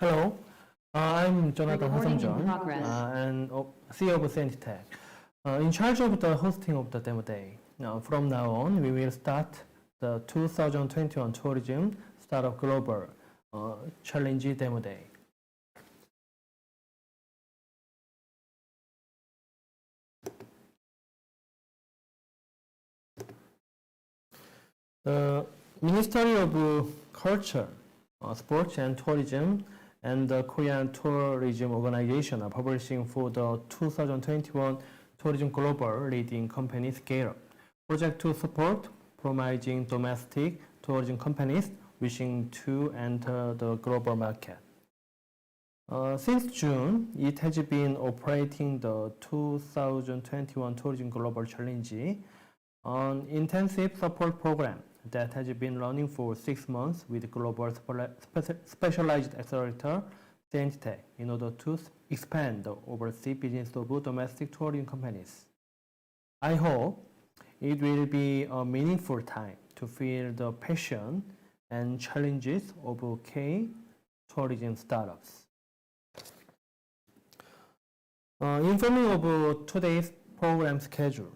Hello, I'm Jonathan Recording in Hotsunny, progress. and CEO of Scientitech, in charge of the hosting of the Demoday. Now, from now on, we will start the 2021 Tourism Startup Global Challenge Demoday. The Ministry of Culture, Sports and Tourism and the Korean Tourism Organization are publishing for the 2021 Tourism Global Leading Company Scale-up project to support promising domestic tourism companies wishing to enter the global market. Since June, it has been operating the 2021 Tourism Global Challenge, an intensive support program that has been running for 6 months with global specialized accelerator Scientitech in order to expand the overseas business of domestic tourism companies. I hope it will be a meaningful time to feel the passion and challenges of K-tourism startups. Informing of today's program schedule.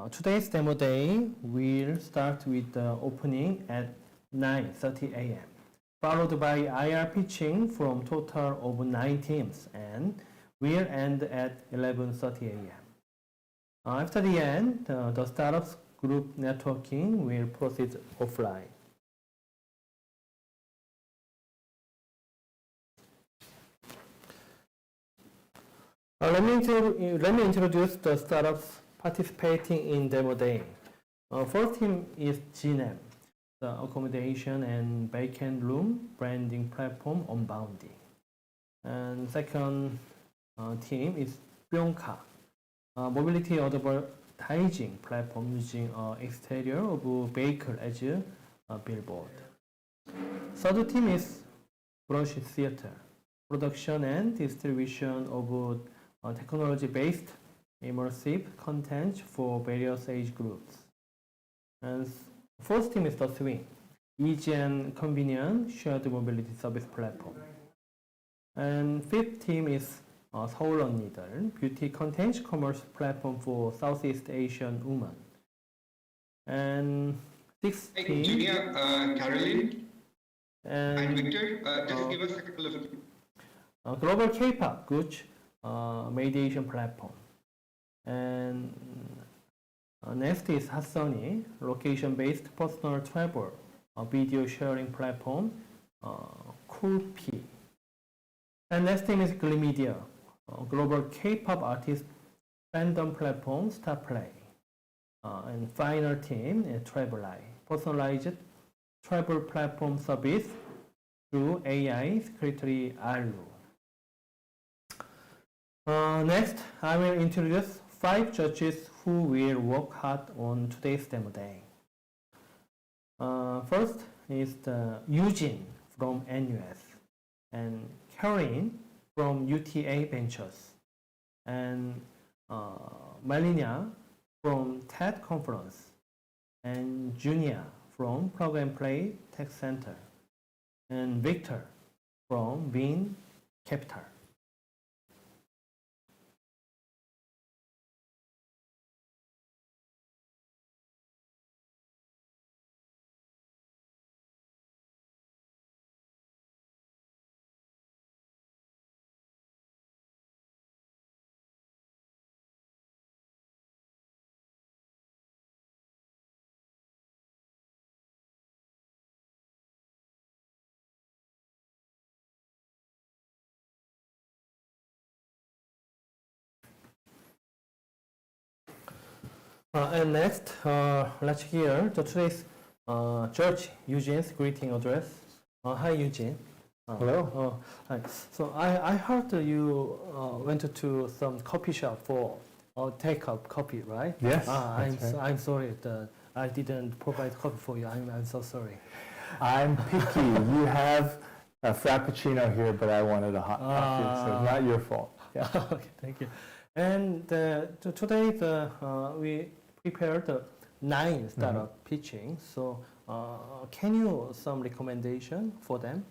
Today's demo day will start with the opening at 9:30 a.m., followed by IR pitching from total of 9 teams and will end at 11:30 a.m. After the end, the startups group networking will proceed offline. Let me introduce the startups participating in Demo Day. First team is JIENEM, the accommodation and backend room branding platform on Bounty. And second team is POPPINGCAR, mobility advertising platform using exterior of vehicle as a billboard. Third team is Brush Theater, production and distribution of technology-based immersive content for various age groups. And fourth team is the Swing, easy and convenient shared mobility service platform. And fifth team is Seoul Unnieduel, beauty content commerce platform for Southeast Asian women. And sixth team, Junior, Caroline, and Victor, just give us a couple of global K-pop goods mediation platform. And next is Hotsunny, location-based personal travel video sharing platform, Coolp. And next team is Gleammedia, global K-pop artist fandom platform, Travelai. And final team is Travelai, personalized travel platform service through AI secretary Alu. Next, I will introduce 5 judges who will work hard on today's demo day. First is the Eugene from NUS, and Caroline from UTA Ventures, and Melina from TED Conference, and Junia from Plug and Play Tech Center, and Victor from Bean Capital. And next, let's hear today's Judge Eugene's greeting address. Hi, Eugene. Hello. Hi. So I heard you went to some coffee shop for take up coffee, right? Yes. I'm sorry that I didn't provide coffee for you. I'm so sorry. I'm picky. You have a frappuccino here, but I wanted a hot coffee, so not your fault. Yeah. Okay, thank you. And today we prepared 9 startup pitching. So can you some recommendation for them?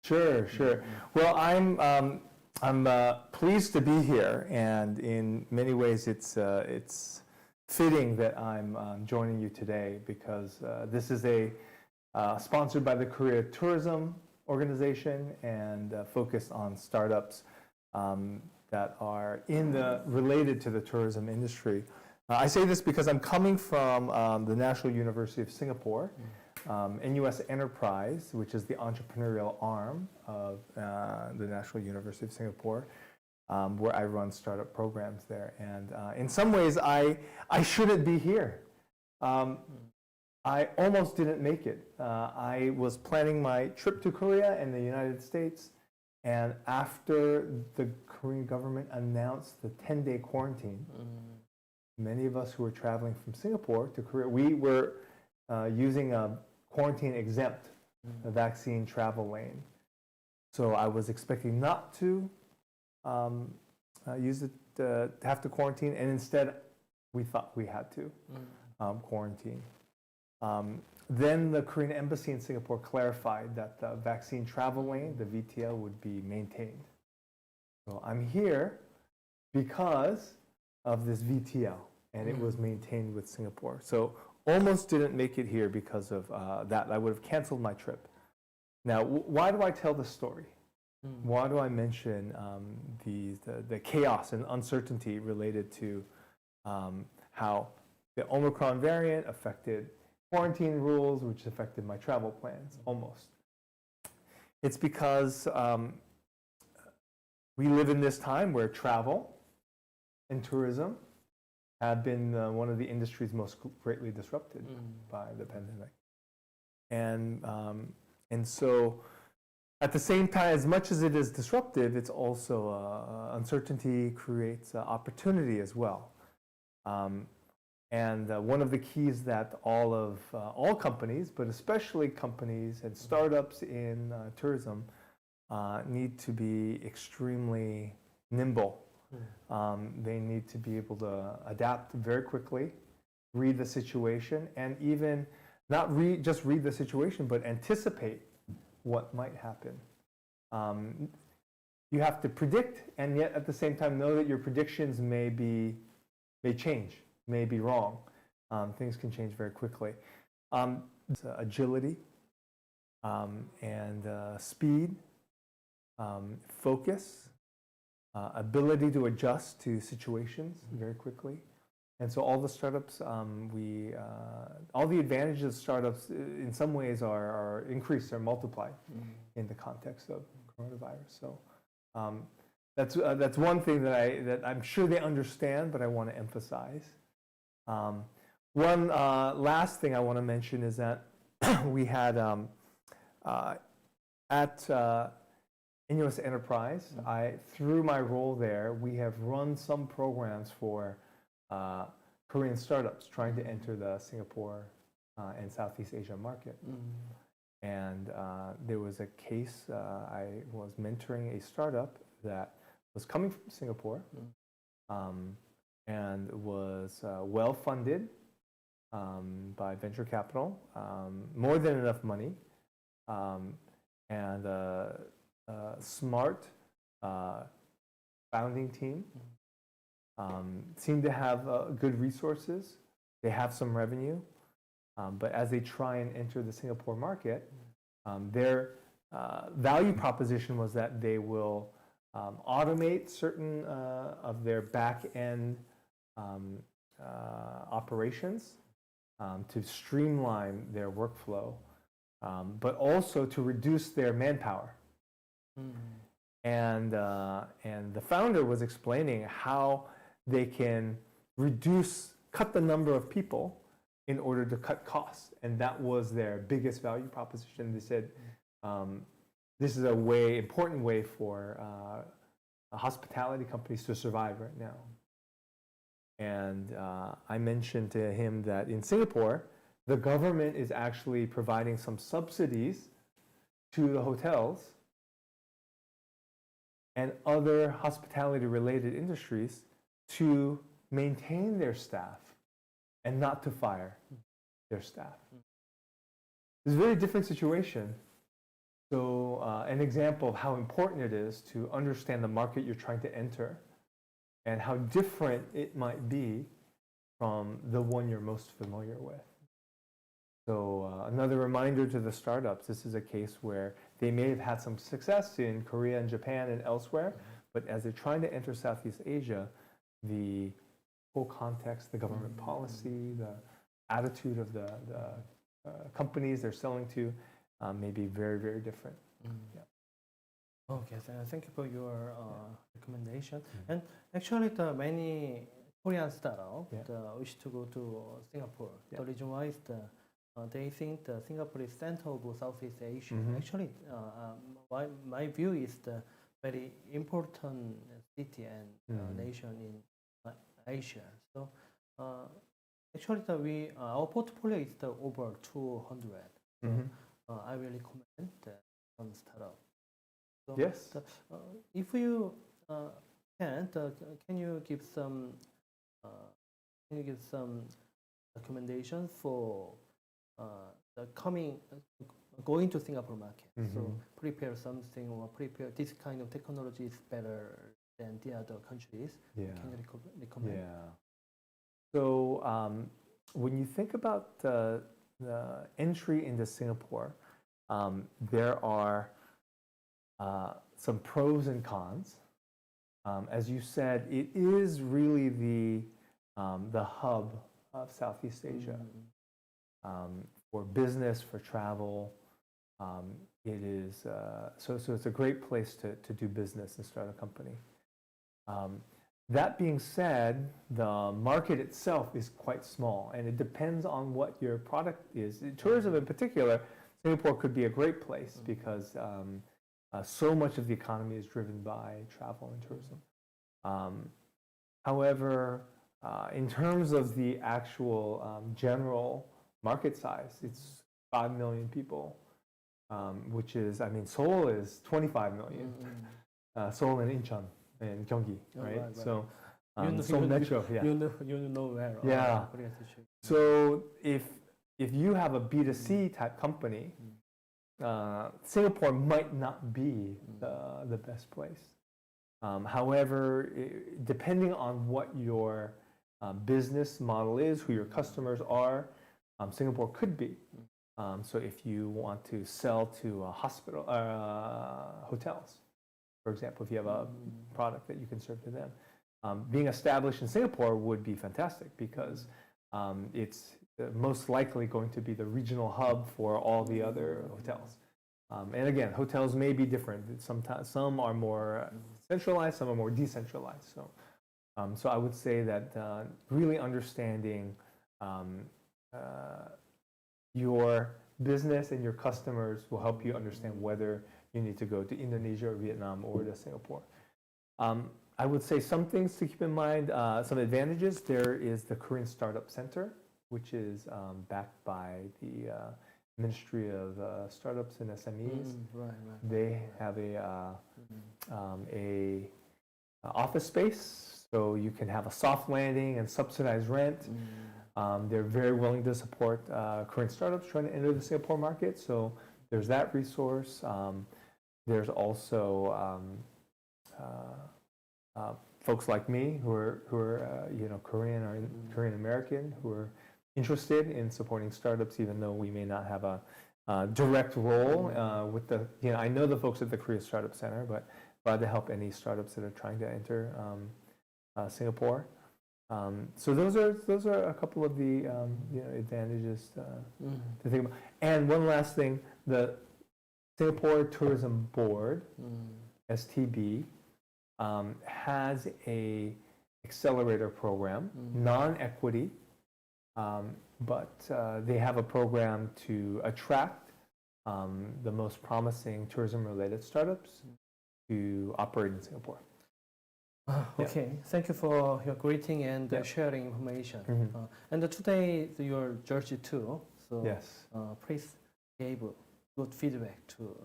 Sure, sure. Well, I'm pleased to be here, and in many ways, it's fitting that I'm joining you today because this is sponsored by the Korea Tourism Organization and focused on startups that are related to the tourism industry. I say this because I'm coming from the National University of Singapore. NUS Enterprise, which is the entrepreneurial arm of the National University of Singapore, where I run startup programs there. And in some ways, I shouldn't be here. I almost didn't make it. I was planning my trip to Korea and the United States, and after the Korean government announced the 10-day quarantine, many of us who were traveling from Singapore to Korea, we were using a quarantine-exempt vaccine travel lane. So I was expecting not to use it to have to quarantine, and instead we thought we had to quarantine. Then the Korean embassy in Singapore clarified that the vaccine travel lane, the VTL, would be maintained. So I'm here because of this VTL, and it was maintained with Singapore. So almost didn't make it here because of that. I would have canceled my trip. Now, why do I tell this story? Why do I mention the chaos and uncertainty related to how the Omicron variant affected quarantine rules, which affected my travel plans, almost? It's because we live in this time where travel and tourism have been one of the industries most greatly disrupted by the pandemic. And so at the same time, as much as it is disruptive, it's also uncertainty creates opportunity as well. And one of the keys that all companies, but especially companies and startups in tourism, need to be extremely nimble. They need to be able to adapt very quickly, read the situation, and even not just read the situation, but anticipate what might happen. You have to predict, and yet at the same time know that your predictions may change, may be wrong. Things can change very quickly. Agility and speed, focus, ability to adjust to situations very quickly. And so all the startups, all the advantages of startups in some ways are increased or multiplied in the context of coronavirus. So that's one thing that I'm sure they understand, but I want to emphasize. One last thing I want to mention is that we had at NUS Enterprise, through my role there, we have run some programs for Korean startups trying to enter the Singapore and Southeast Asia market. And there was a case, I was mentoring a startup that was coming from Singapore and was well-funded by venture capital, more than enough money, and smart founding team. Seem to have good resources. They have some revenue, but as they try and enter the Singapore market, their value proposition was that they will automate certain of their back-end operations to streamline their workflow, but also to reduce their manpower. And the founder was explaining how they can cut the number of people in order to cut costs, and that was their biggest value proposition. They said this is important way for hospitality companies to survive right now. And I mentioned to him that in Singapore, the government is actually providing some subsidies to the hotels and other hospitality-related industries to maintain their staff and not to fire their staff. It's a very different situation. So an example of how important it is to understand the market you're trying to enter and how different it might be from the one you're most familiar with. So another reminder to the startups, this is a case where they may have had some success in Korea and Japan and elsewhere, but as they're trying to enter Southeast Asia, the whole context, the government policy, the attitude of the companies they're selling to may be very, very different. Yeah. Okay, thank you for your recommendation. And actually, the many Korean startups wish to go to Singapore. The reason why is they think Singapore is center of Southeast Asia. Actually, my view is the very important city and nation in Asia. So actually, our portfolio is over 200. So, I will recommend some startup. So, Yes. If you can you give some recommendations for the going to Singapore market? So prepare something or prepare this kind of technology is better than the other countries. Yeah. Can you recommend? Yeah. So when you think about the entry into Singapore, there are some pros and cons. As you said, it is really the hub of Southeast Asia for business, for travel. It is so it's a great place to do business and start a company. That being said, the market itself is quite small, and it depends on what your product is. Tourism in particular, Singapore could be a great place because so much of the economy is driven by travel and tourism. However, in terms of the actual general market size, it's 5 million people, which is, I mean, Seoul is 25 million. Seoul and Incheon and Gyeonggi, right? So Seoul Metro, You know where. Yeah. So if you have a B2C type company, Singapore might not be the best place. However, depending on what your business model is, who your customers are, Singapore could be. So if you want to sell to hotels, for example, if you have a product that you can serve to them, being established in Singapore would be fantastic because it's most likely going to be the regional hub for all the other hotels. And again, hotels may be different. Sometimes some are more centralized, some are more decentralized. So I would say that really understanding your business and your customers will help you understand whether you need to go to Indonesia or Vietnam or to Singapore. I would say some things to keep in mind, some advantages. There is the Korean Startup Center, which is backed by the Ministry of Startups and SMEs. They have a office space, so you can have a soft landing and subsidized rent. They're very willing to support Korean startups trying to enter the Singapore market. So there's that resource. There's also folks like me who are Korean or Korean American who are interested in supporting startups, even though we may not have a direct role with the. I know the folks at the Korea Startup Center, but glad to help any startups that are trying to enter Singapore. So those are a couple of the advantages to think about. And one last thing, the Singapore Tourism Board, STB, has a accelerator program, non-equity, but they have a program to attract the most promising tourism-related startups to operate in Singapore. Okay, thank you for your greeting and sharing information. And today your Jersey too, so yes. Please give good feedback to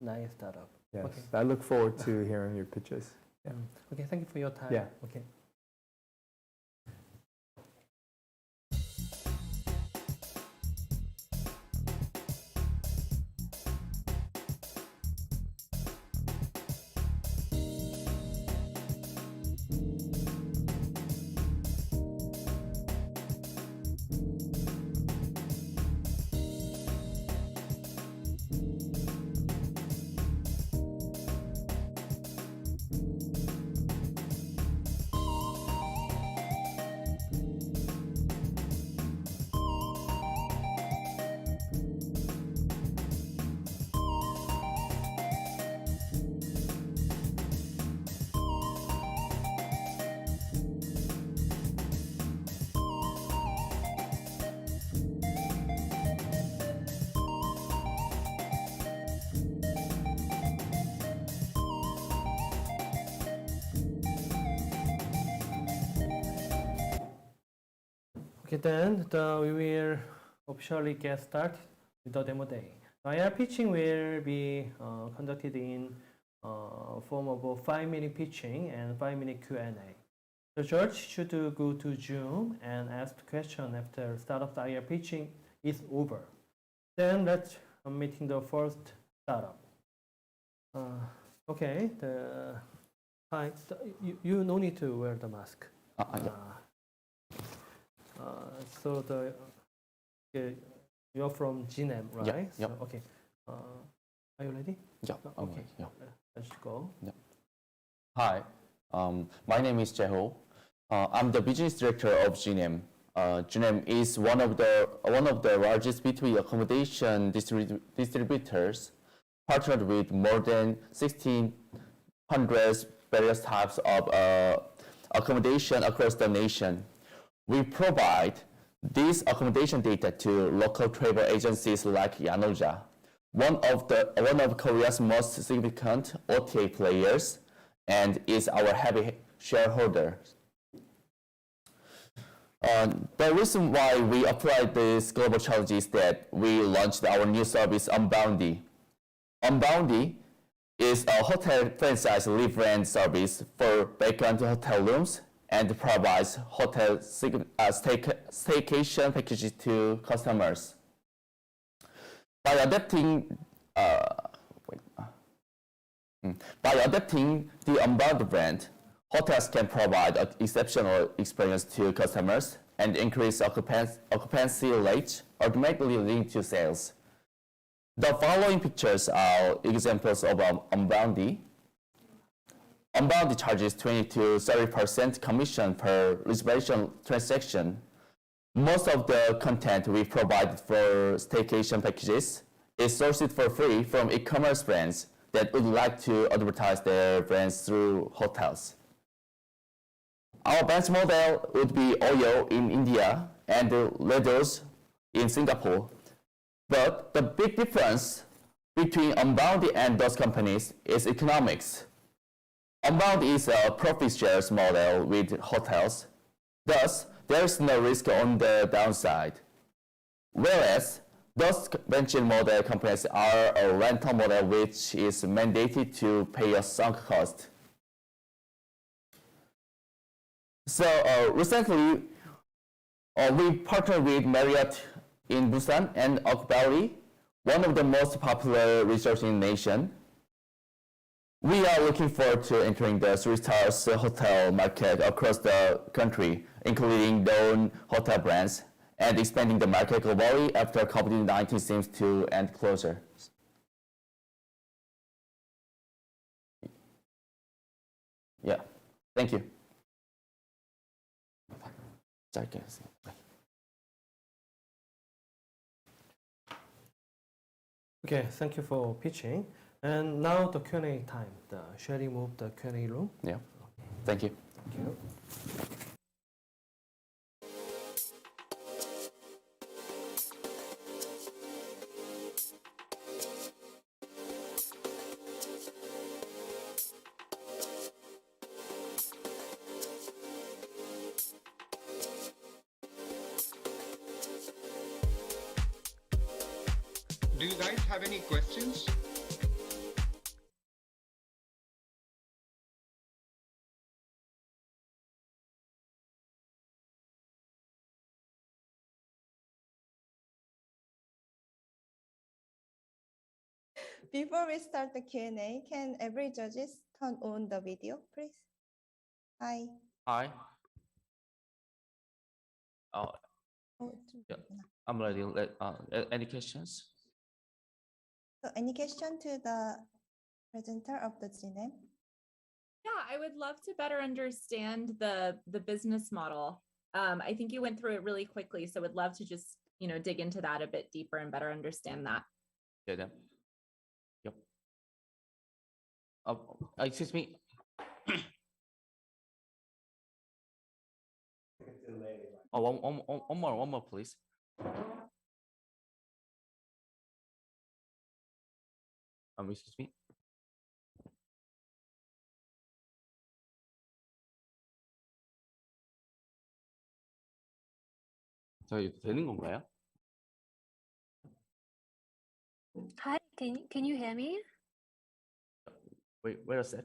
nice startup. Yes, okay. I look forward to hearing your pitches. Yeah. Okay, thank you for your time. Yeah. Okay. Okay, then we will officially get started with the demo day. IR pitching will be conducted in form of a 5-minute pitching and 5-minute Q&A. The judge should go to Zoom and ask the question after start of the IR pitching is over. Then let's meeting the first startup. Okay, you no need to wear the mask. So you're from JIENEM, right? Yep. So, okay. Are you ready? Yeah. Okay. Yeah. Let's go. Yeah. Hi. My name is Jaeho. I'm the business director of JIENEM. JIENEM is one of the largest B2B accommodation distributors, partnered with more than 1,600 various types of accommodation across the nation. We provide this accommodation data to local travel agencies like JIENEM, one of Korea's most significant OTA players, and is our heavy shareholder. The reason why we applied this global challenge is that we launched our new service, Unboundy. Unboundy is a hotel franchise live rent service for vacant hotel rooms and provides hotel staycation packages to customers. By adapting the Unbound brand, hotels can provide an exceptional experience to customers and increase occupancy rate, ultimately leading to sales. The following pictures are examples of Unboundy. Unboundy charges 20 to 30% commission per reservation transaction. Most of the content we provide for staycation packages is sourced for free from e-commerce brands that would like to advertise their brands through hotels. Our business model would be Oyo in India and Ledos in Singapore. But the big difference between Unboundy and those companies is economics. Unbound is a profit shares model with hotels. Thus, there is no risk on the downside. Whereas, those venture model companies are a rental model which is mandated to pay a sunk cost. So recently, we partnered with Marriott in Busan and Okbali, one of the most popular resorts in the nation. We are looking forward to entering the 3-star hotel market across the country, including known hotel brands, and expanding the market globally after COVID-19 seems to end closer. Yeah, thank you. Okay, thank you for pitching. And now the Q&A time. Shall we move the Q&A room? Yeah, thank you. Thank you. Do you guys have any questions? Before we start the Q&A, can every judges turn on the video, please? Hi. Hi. Oh, Yeah. I'm ready. Any questions? So any question to the presenter of the JIENEM? Yeah, I would love to better understand the business model. I think you went through it really quickly, so would love to just, dig into that a bit deeper and better understand that. Yeah. Yep. Excuse me. Oh, one more, please. Excuse me. 자, 이거 되는 건가요? Hi, can you hear me? Wait a sec.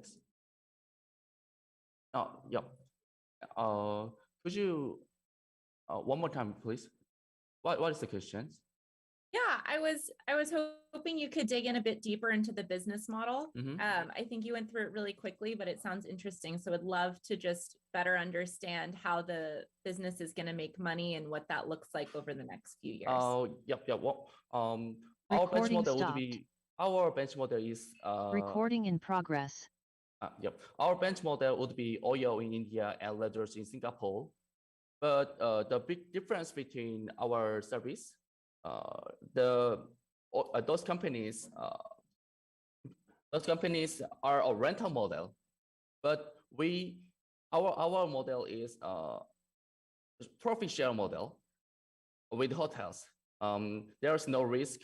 Oh, yeah. Could you one more time, please? What is the question? Yeah, I was hoping you could dig in a bit deeper into the business model. I think you went through it really quickly, but it sounds interesting. So I'd love to just better understand how the business is going to make money and what that looks like over the next few years. Yep. Well, our bench Recording model would stopped. be our bench model is Recording in progress. Yep. Our bench model would be oil in India and leathers in Singapore. But the big difference between our service, those companies are a rental model, but our model is profit share model with hotels. There is no risk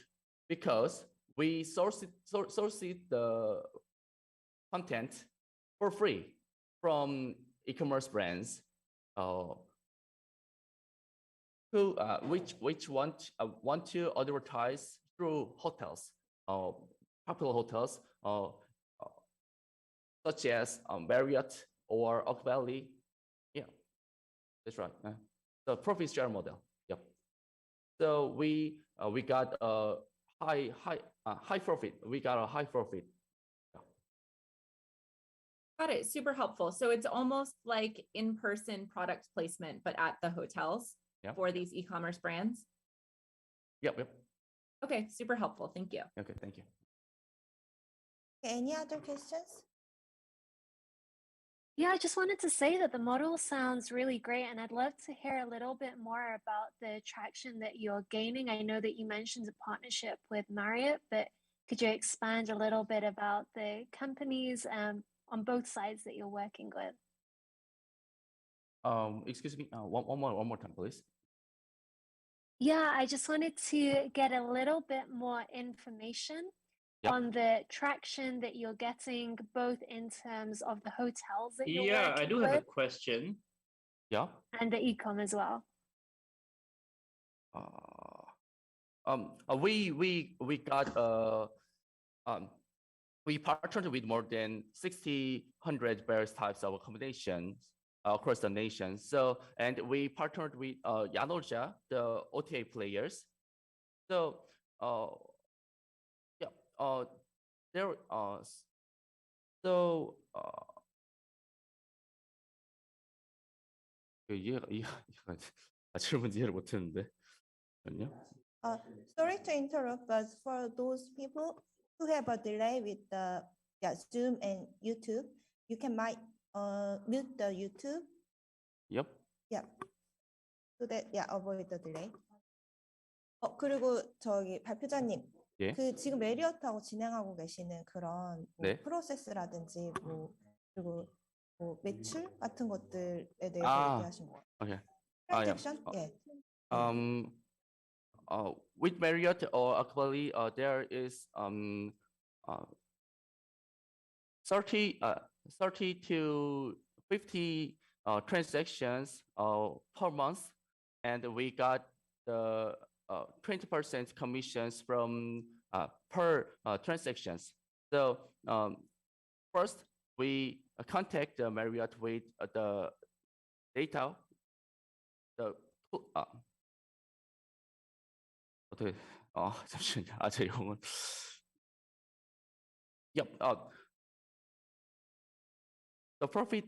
because we source the content for free from e-commerce brands who which want to advertise through hotels, popular hotels such as Marriott or Oak Valley. Yeah, that's right. The profit share model. Yep. So we got a high profit. We got a high profit. Got it. Super helpful. So it's almost like in-person product placement, but at the hotels for these e-commerce brands. Yep. Okay, super helpful. Thank you. Okay, thank you. Any other questions? Yeah, I just wanted to say that the model sounds really great, and I'd love to hear a little bit more about the traction that you're gaining. I know that you mentioned a partnership with Marriott, but could you expand a little bit about the companies on both sides that you're working with? Excuse me. One more time, please. Yeah, I just wanted to get a little bit more information on the traction that you're getting, both in terms of the hotels that you're working with. Yeah, I do have a question. Yeah. And the e-com as well. We got we partnered with more than 100 various types of accommodations across the nation. So, and we partnered with Yanoja, the OTA players. So, there 질문 이해를 못했는데. Sorry to interrupt, but for those people who have a delay with the Zoom and YouTube, you can mute the YouTube. Yep. Yeah. So that avoid the delay. 그리고 저기 발표자님, 예. 그 지금 메리어트하고 진행하고 계시는 그런 프로세스라든지 그리고 매출 같은 것들에 대해서 얘기하신 거예요. Okay. 트랜잭션? With Marriott or Oak Valley, there is 30 to 50 transactions per month, and we got the 20% commissions from per transactions. So first, we contact the Marriott with the data. 잠시만요. 제 영어는. Yep. The profit.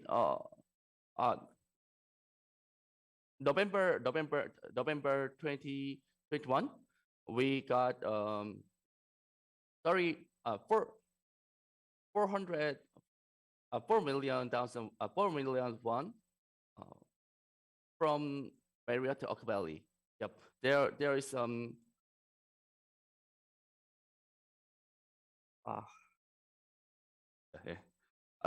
November 2021, we got 4 million won from Marriott Oak Valley. Yep. There is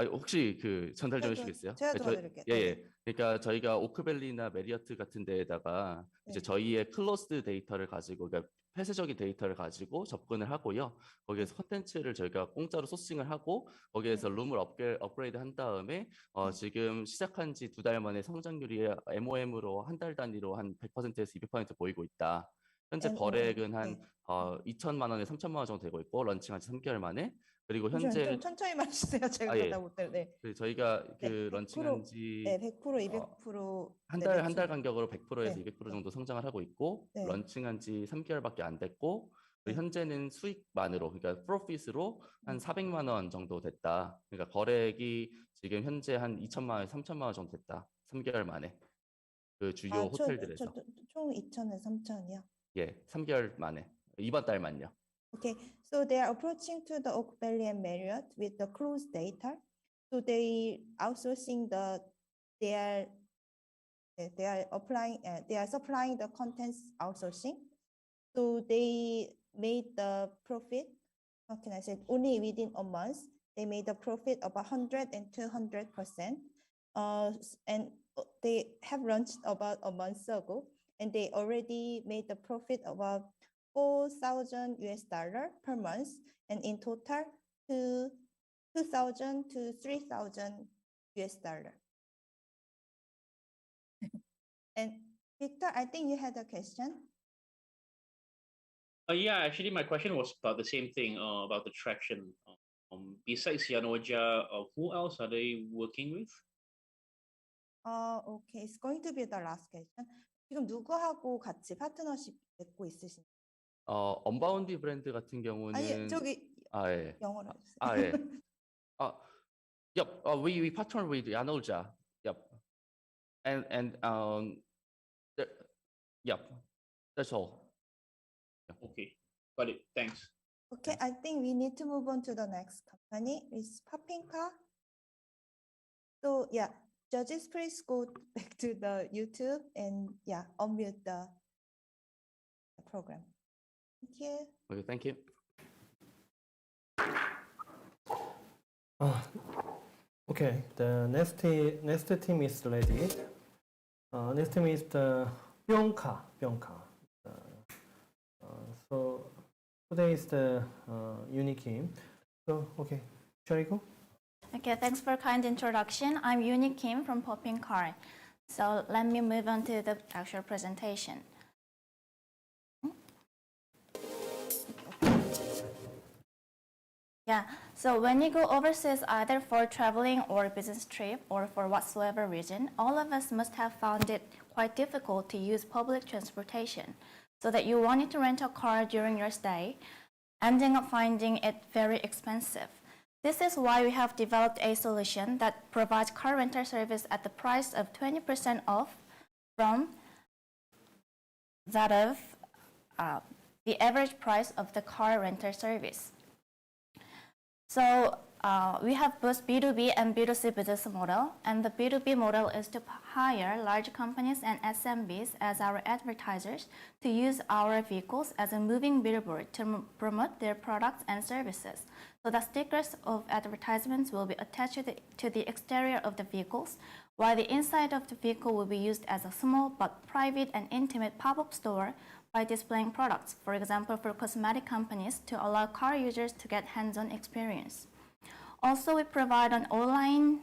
혹시 그 전달 좀 해주시겠어요? 제가 저- 도와드릴게요. 예, 네. 예. 그러니까 저희가 오크밸리나 메리어트 같은 데에다가 이제 네. 저희의 클로스드 데이터를 가지고, 그러니까 폐쇄적인 데이터를 가지고 접근을 하고요. 거기에서 컨텐츠를 저희가 공짜로 소싱을 하고 거기에서 룸을 업그레이드 한 다음에 지금 시작한 지 2달 만에 성장률이 MOM으로 한 달 단위로 한 100%에서 200% 보이고 있다. 현재 MOM, 거래액은 한 네. 2천만 원에 3천만 원 정도 되고 있고 런칭한 지 3개월 만에. 그리고 잠시만요. 현재 좀 천천히 말해주세요. 제가 아, 그러다 예. 못 들어요. 네. 그 저희가 그 네, 런칭한 100%, 지 네, 100%, 200%. 한 네, 달 매출. 간격으로 100%에서 네, 200% 정도 성장을 하고 있고 네. 런칭한 지 3개월밖에 안 됐고 네. 현재는 수익만으로 그러니까 프로핏으로 한 400만 원 정도 됐다. 그러니까 거래액이 지금 현재 한 2천만 원, 3천만 원 정도 됐다. 3개월 만에 그 주요 호텔들에서 총 2천에서 3천이요. 예, 3개월 만에 이번 달만요. Okay, so they are approaching to the Oak Valley and Marriott with the cruise data. So they outsourcing they are applying, they are supplying the contents outsourcing. So they made the profit, how can I say, only within a month, they made a profit of 100 and 200%. And they have launched about a month ago, and they already made the profit of about $4,000 per month, and in total to 2,000 to 3,000 $. And Victor, I think you had a question. Yeah, actually, my question was about the same thing, about the traction. Besides Yanoja, who else are they working with? Okay, it's going to be the last question. 지금 누구하고 같이 파트너십 맺고 있으신가요? 언바운디 브랜드 같은 경우는 아니, 저기 예. 영어로 해주세요. 예. Yep. We partner with Yanoja. Yep. And yep. That's all. Okay, got it. Thanks. Okay, I think we need to move on to the next company. It's POPPINGCAR. So yeah, judges, please go back to the YouTube and yeah, unmute the program. Thank you. Okay, thank you. Okay, the next team is ready. Next team is the POPPINGCAR. So today is the unique team. So okay, shall we go? Okay, thanks for kind introduction. I'm Uni Kim from POPPINGCAR. So let me move on to the actual presentation. Yeah, so when you go overseas, either for traveling or business trip or for whatsoever reason, all of us must have found it quite difficult to use public transportation, so that you wanted to rent a car during your stay, ending up finding it very expensive. This is why we have developed a solution that provides car rental service at the price of 20% off from that of the average price of the car rental service. So we have both B2B and B2C business model, and the B2B model is to hire large companies and SMBs as our advertisers to use our vehicles as a moving billboard to promote their products and services. So the stickers of advertisements will be attached to the exterior of the vehicles, while the inside of the vehicle will be used as a small but private and intimate pop-up store by displaying products, for example, for cosmetic companies to allow car users to get hands-on experience. Also, we provide an online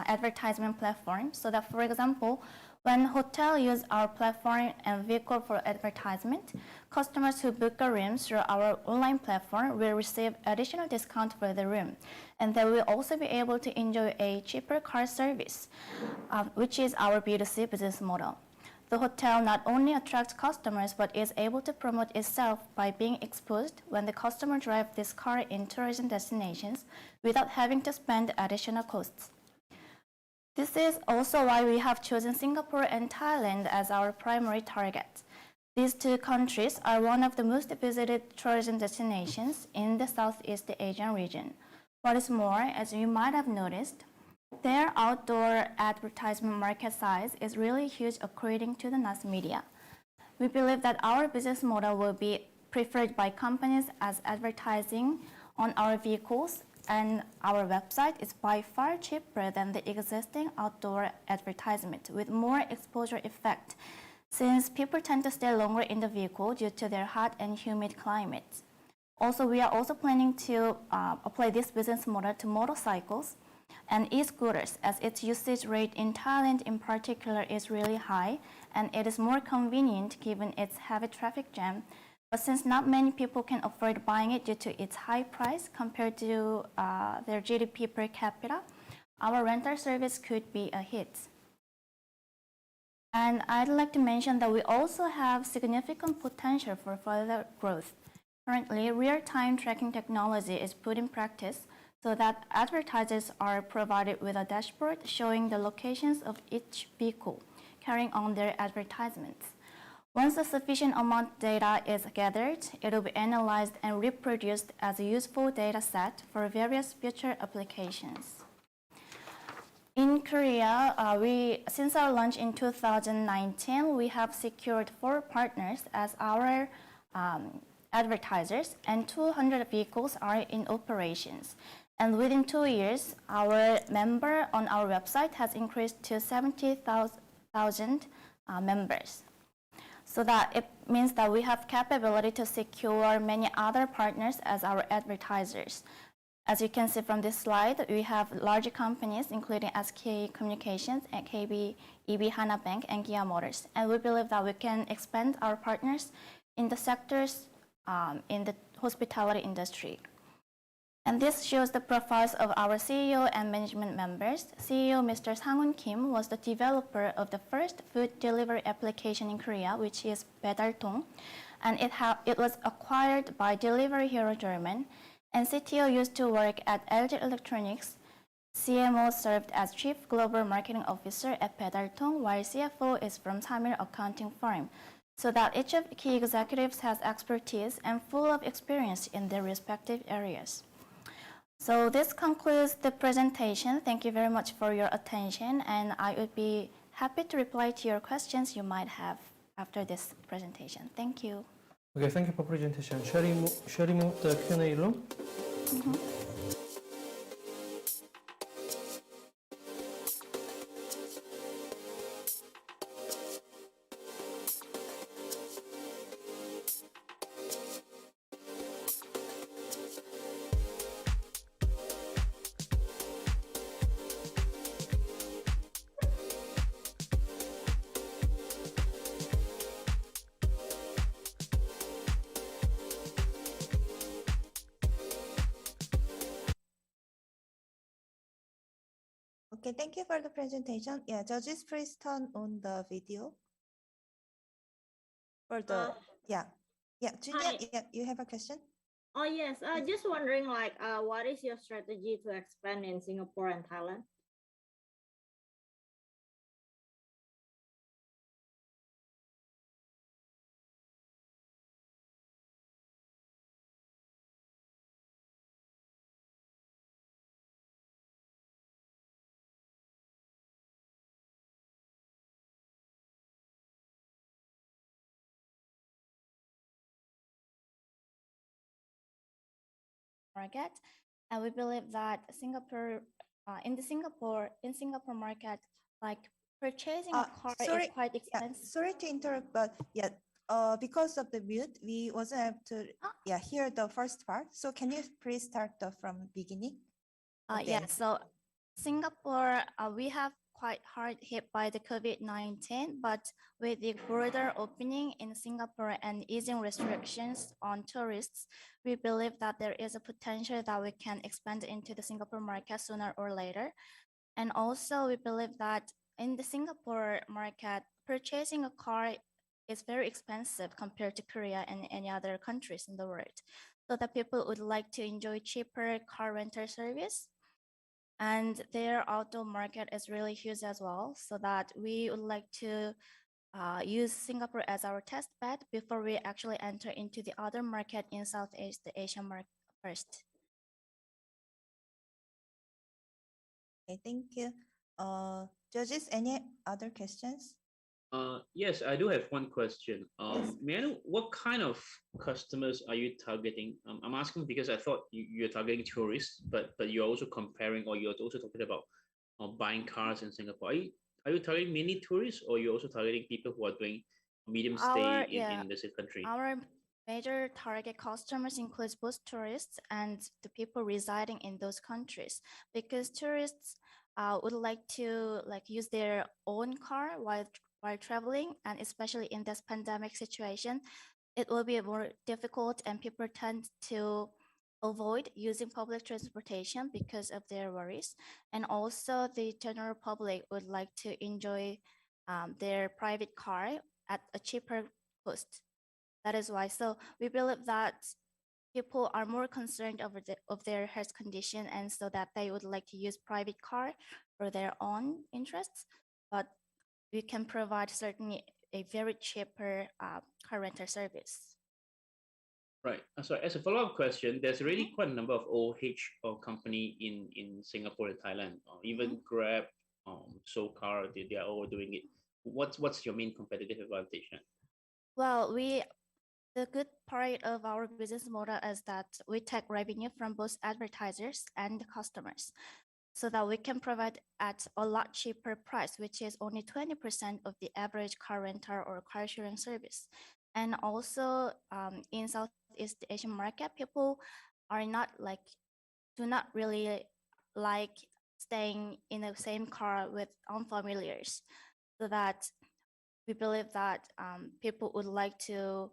advertisement platform so that, for example, when hotel use our platform and vehicle for advertisement, customers who book a room through our online platform will receive additional discount for the room. And they will also be able to enjoy a cheaper car service, which is our B2C business model. The hotel not only attracts customers but is able to promote itself by being exposed when the customer drives this car in tourism destinations without having to spend additional costs. This is also why we have chosen Singapore and Thailand as our primary target. These two countries are one of the most visited tourism destinations in the Southeast Asian region. What is more, as you might have noticed, their outdoor advertisement market size is really huge according to the mass media. We believe that our business model will be preferred by companies as advertising on our vehicles and our website is by far cheaper than the existing outdoor advertisement with more exposure effect, since people tend to stay longer in the vehicle due to their hot and humid climate. Also, we are also planning to apply this business model to motorcycles and e-scooters, as its usage rate in Thailand in particular is really high, and it is more convenient given its heavy traffic jam. But since not many people can afford buying it due to its high price compared to their GDP per capita, our rental service could be a hit. And I'd like to mention that we also have significant potential for further growth. Currently, real-time tracking technology is put in practice so that advertisers are provided with a dashboard showing the locations of each vehicle carrying on their advertisements. Once a sufficient amount of data is gathered, it will be analyzed and reproduced as a useful data set for various future applications. In Korea, since our launch in 2019, we have secured 4 partners as our advertisers, and 200 vehicles are in operations. And within 2 years, our member on our website has increased to 70,000 members. So that it means that we have capability to secure many other partners as our advertisers. As you can see from this slide, we have large companies including SK Communications, KB, EB Hana Bank, and Kia Motors. And we believe that we can expand our partners in the sectors in the hospitality industry. And this shows the profiles of our CEO and management members. CEO Mr. Sang-hoon Kim was the developer of the first food delivery application in Korea, which is Baedaltong, and it was acquired by Delivery Hero German. And CTO used to work at LG Electronics. CMO served as Chief Global Marketing Officer at Baedaltong, while CFO is from Samil Accounting Firm, so that each of the key executives has expertise and full of experience in their respective areas. So this concludes the presentation. Thank you very much for your attention, and I would be happy to reply to your questions you might have after this presentation. Thank you. Okay, thank you for presentation. Shall we move the Q&A room? Okay, thank you for the presentation. Yeah, judges, please turn on the video. For the, Junior, you have a question? Oh, yes. Just wondering, what is your strategy to expand in Singapore and Thailand? Market, and we believe that Singapore, in Singapore market, like purchasing a car is quite expensive. Sorry to interrupt, but because of the mute, we wasn't able to hear the first part. So can you please start from beginning? So Singapore, we have quite hard hit by the COVID-19, but with the border opening in Singapore and easing restrictions on tourists, we believe that there is a potential that we can expand into the Singapore market sooner or later. And also we believe that in the Singapore market, purchasing a car is very expensive compared to Korea and any other countries in the world. So that people would like to enjoy cheaper car rental service. And their auto market is really huge as well, so that we would like to use Singapore as our test bed before we actually enter into the other market in Southeast Asian market first. Okay, thank you. Judges, any other questions? Yes, I do have one question. May I know what kind of customers are you targeting? I'm asking because I thought you're targeting tourists, but you're also comparing, or you're also talking about buying cars in Singapore. Are you targeting mainly tourists, or you're also targeting people who are doing medium stay in the same country? Our major target customers includes both tourists and the people residing in those countries, because tourists would like to use their own car while traveling, and especially in this pandemic situation, it will be more difficult, and people tend to avoid using public transportation because of their worries. And also the general public would like to enjoy their private car at a cheaper cost. That is why. So we believe that people are more concerned over of their health condition, and so that they would like to use private car for their own interests. But we can provide certainly a very cheaper car rental service. Right. So as a follow-up question, there's already quite a number of OH company in Singapore and Thailand, or even Grab, Seoul Car, they are all doing it. What's your main competitive advantage? Well, the good part of our business model is that we take revenue from both advertisers and customers, so that we can provide at a lot cheaper price, which is only 20% of the average car rental or car sharing service. And also in Southeast Asian market, people do not really like staying in the same car with unfamiliars, so that we believe that people would like to,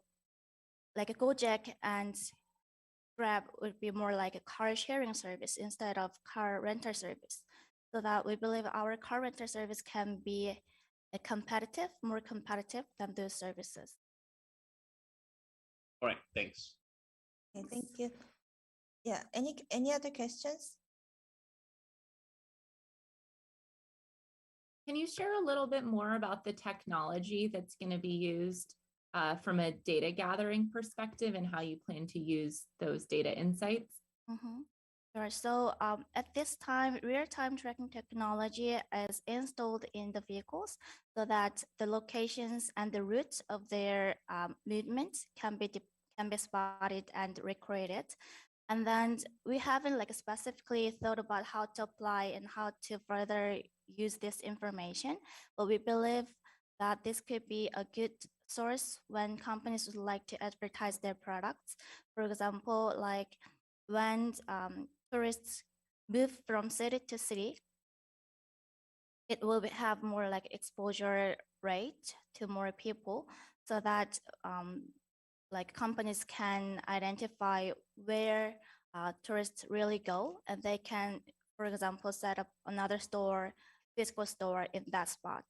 like a Gojek and Grab would be more like a car sharing service instead of car rental service, so that we believe our car rental service can be more competitive than those services. All right, thanks. Okay, thank you. Yeah, any other questions? Can you share a little bit more about the technology that's going to be used from a data gathering perspective, and how you plan to use those data insights? Sure. So at this time, real-time tracking technology is installed in the vehicles, so that the locations and the routes of their movements can be spotted and recorded. And then we haven't specifically thought about how to apply and how to further use this information, but we believe that this could be a good source when companies would like to advertise their products. For example, like when tourists move from city to city, it will have more exposure rate to more people, so that companies can identify where tourists really go, and they can, for example, set up another physical store in that spot.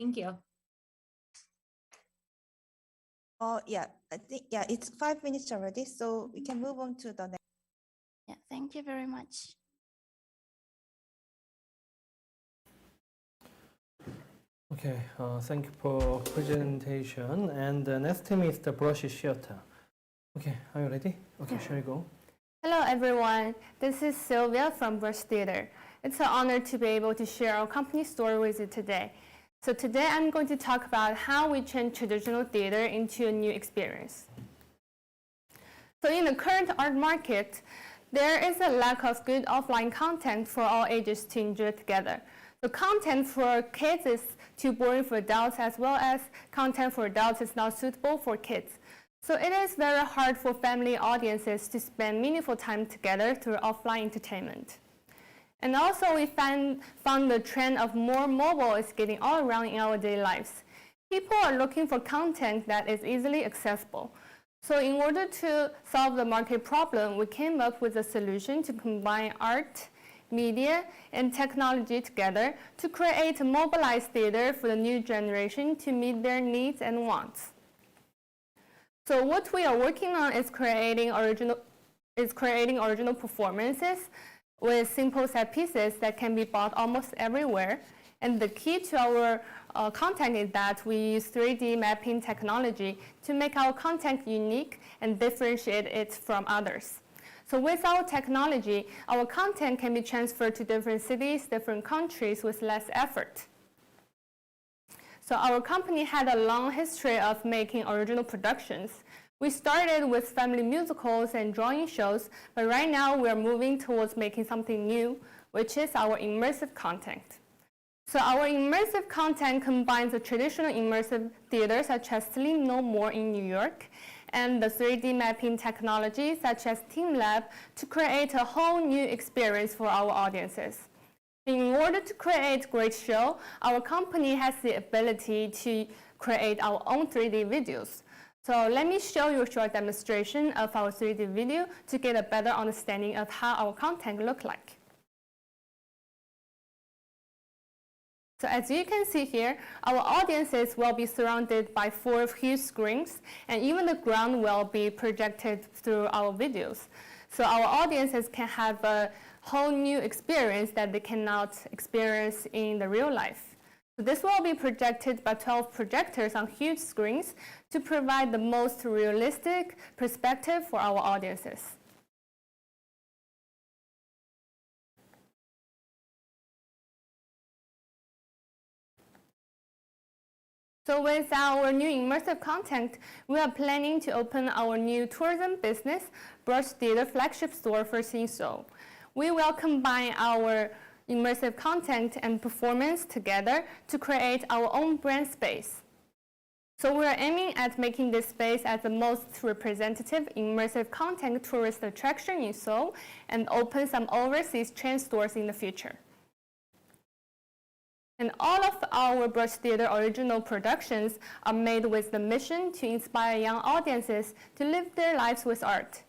Thank you. Oh, yeah, I think, yeah, it's 5 minutes already, so we can move on to the next. Yeah, thank you very much. Okay, thank you for presentation. And the next team is the Brush Theater. Okay, are you ready? Okay, shall we go? Hello everyone, this is Sylvia from Brush Theater. It's an honor to be able to share our company story with you today. So today I'm going to talk about how we change traditional theater into a new experience. So in the current art market, there is a lack of good offline content for all ages to enjoy together. The content for kids is too boring for adults, as well as content for adults is not suitable for kids. So it is very hard for family audiences to spend meaningful time together through offline entertainment. And also we found the trend of more mobile is getting all around in our daily lives. People are looking for content that is easily accessible. So in order to solve the market problem, we came up with a solution to combine art, media, and technology together to create a mobilized theater for the new generation to meet their needs and wants. So what we are working on is creating original performances with simple set pieces that can be bought almost everywhere. And the key to our content is that we use 3D mapping technology to make our content unique and differentiate it from others. So with our technology, our content can be transferred to different cities, different countries with less effort. So our company had a long history of making original productions. We started with family musicals and drawing shows, but right now we're moving towards making something new, which is our immersive content. So our immersive content combines the traditional immersive theater such as Sleep No More in New York and the 3D mapping technology such as TeamLab to create a whole new experience for our audiences. In order to create great show, our company has the ability to create our own 3D videos. So let me show you a short demonstration of our 3D video to get a better understanding of how our content look like. So as you can see here, our audiences will be surrounded by 4 huge screens, and even the ground will be projected through our videos. So our audiences can have a whole new experience that they cannot experience in the real life. So this will be projected by 12 projectors on huge screens to provide the most realistic perspective for our audiences. So with our new immersive content, we are planning to open our new tourism business, Brush Theater flagship store first in Seoul. We will combine our immersive content and performance together to create our own brand space. So we are aiming at making this space as the most representative immersive content tourist attraction in Seoul and open some overseas chain stores in the future. And all of our Brush Theater original productions are made with the mission to inspire young audiences to live their lives with art.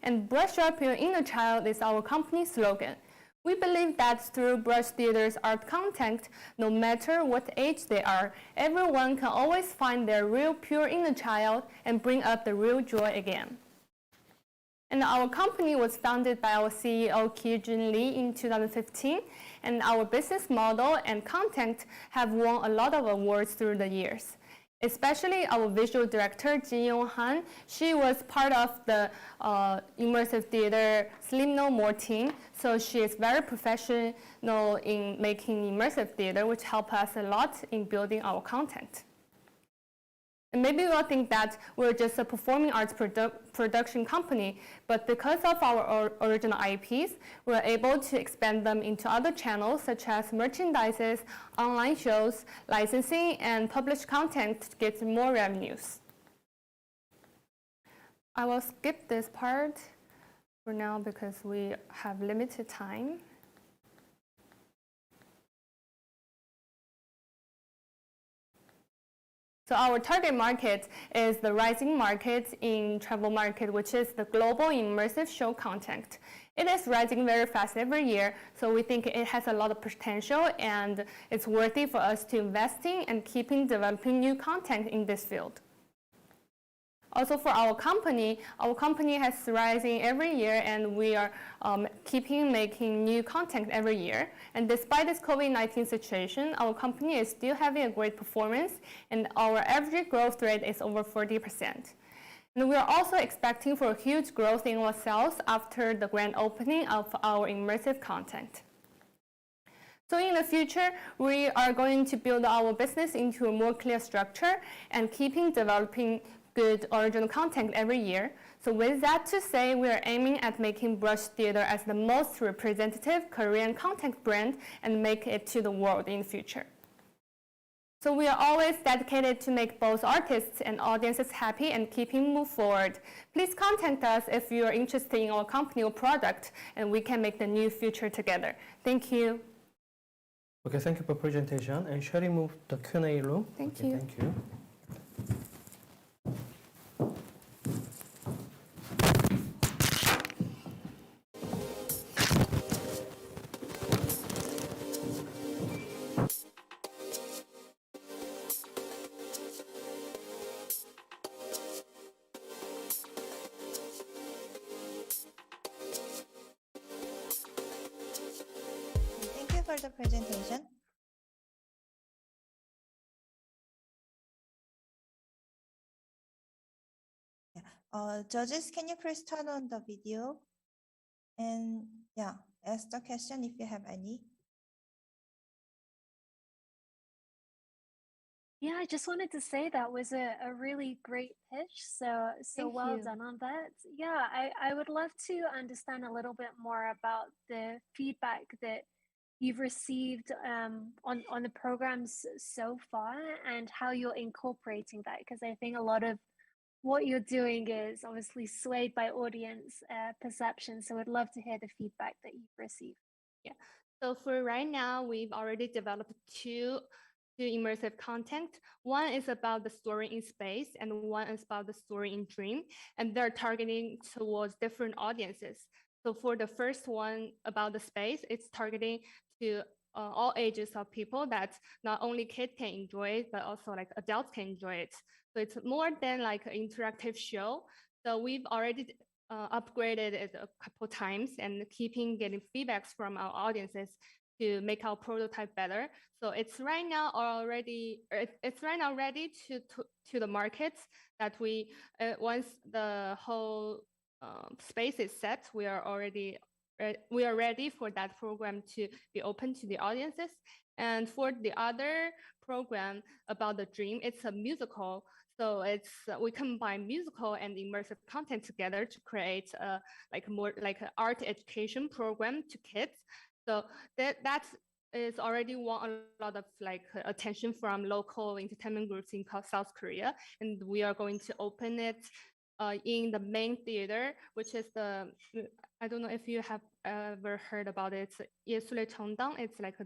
And brush up your inner child is our company slogan. We believe that through Brush Theater's art content, no matter what age they are, everyone can always find their real pure inner child and bring up the real joy again. And our company was founded by our CEO, Ki-Jun Lee, in 2015, and our business model and content have won a lot of awards through the years. Especially our visual director, Ji-Yong Han, she was part of the immersive theater Sleep No More team, so she is very professional in making immersive theater, which helped us a lot in building our content. And maybe you'll think that we're just a performing arts production company, but because of our original IPs, we're able to expand them into other channels such as merchandises, online shows, licensing, and published content to get more revenues. I will skip this part for now because we have limited time. So our target market is the rising market in travel market, which is the global immersive show content. It is rising very fast every year, so we think it has a lot of potential and it's worthy for us to invest in and keeping developing new content in this field. Also for our company has rising every year and we are keeping making new content every year. And despite this COVID-19 situation, our company is still having a great performance and our average growth rate is over 40%. And we are also expecting for a huge growth in our sales after the grand opening of our immersive content. So in the future, we are going to build our business into a more clear structure and keeping developing good original content every year. So with that to say, we are aiming at making Brush Theater as the most representative Korean content brand and make it to the world in the future. So we are always dedicated to make both artists and audiences happy and keeping move forward. Please contact us if you are interested in our company or product and we can make the new future together. Thank you. Okay, thank you for presentation. And shall we move to the Q&A room? Thank you. Thank you. Thank you for the presentation. Judges, can you please turn on the video? And yeah, ask the question if you have any. Yeah, I just wanted to say that was a really great pitch. So Thank well you. done on that. Yeah, I would love to understand a little bit more about the feedback that you've received on the programs so far and how you're incorporating that, because I think a lot of what you're doing is obviously swayed by audience perception. So I'd love to hear the feedback that you've received. Yeah. So for right now, we've already developed two immersive content. One is about the story in space, and one is about the story in dream, and they're targeting towards different audiences. So for the first one about the space, it's targeting to all ages of people that not only kids can enjoy it, but also like adults can enjoy it. So it's more than like an interactive show. So we've already upgraded it a couple times and keeping getting feedbacks from our audiences to make our prototype better. So it's right now ready to the markets that we once the whole space is set, we are ready for that program to be open to the audiences. And for the other program about the dream, it's a musical. So it's we combine musical and immersive content together to create more like an art education program to kids. So that is already won a lot of attention from local entertainment groups in South Korea, and we are going to open it in the main theater, which is I don't know if you have ever heard about it. It's 예술의 전당. It's like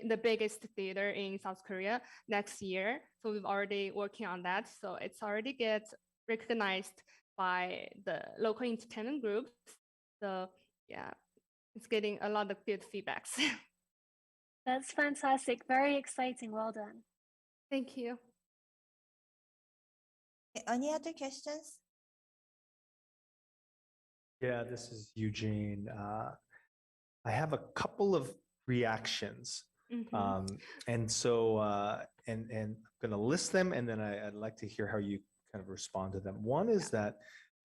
the biggest theater in South Korea next year. So we've already working on that. So it's already get recognized by the local entertainment groups. So yeah, it's getting a lot of good feedbacks. That's fantastic. Very exciting. Well done. Thank you. Any other questions? Yeah, this is Eugene. I have a couple of reactions. And so, and I'm going to list them, and then I'd like to hear how you kind of respond to them. One is that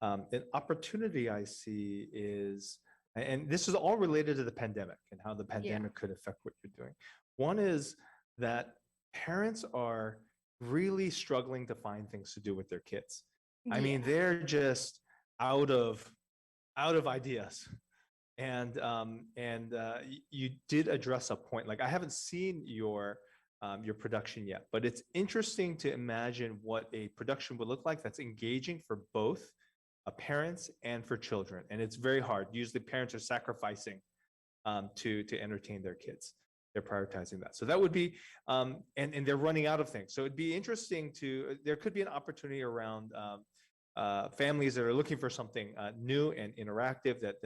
an opportunity I see is, and this is all related to the pandemic and how the pandemic could affect what you're doing. One is that parents are really struggling to find things to do with their kids. I mean, they're just out of ideas. And you did address a point. Like, I haven't seen your production yet, but it's interesting to imagine what a production would look like that's engaging for both parents and for children. And it's very hard. Usually parents are sacrificing to entertain their kids. They're prioritizing that. So that would be, and they're running out of things. So it'd be interesting there could be an opportunity around families that are looking for something new and interactive that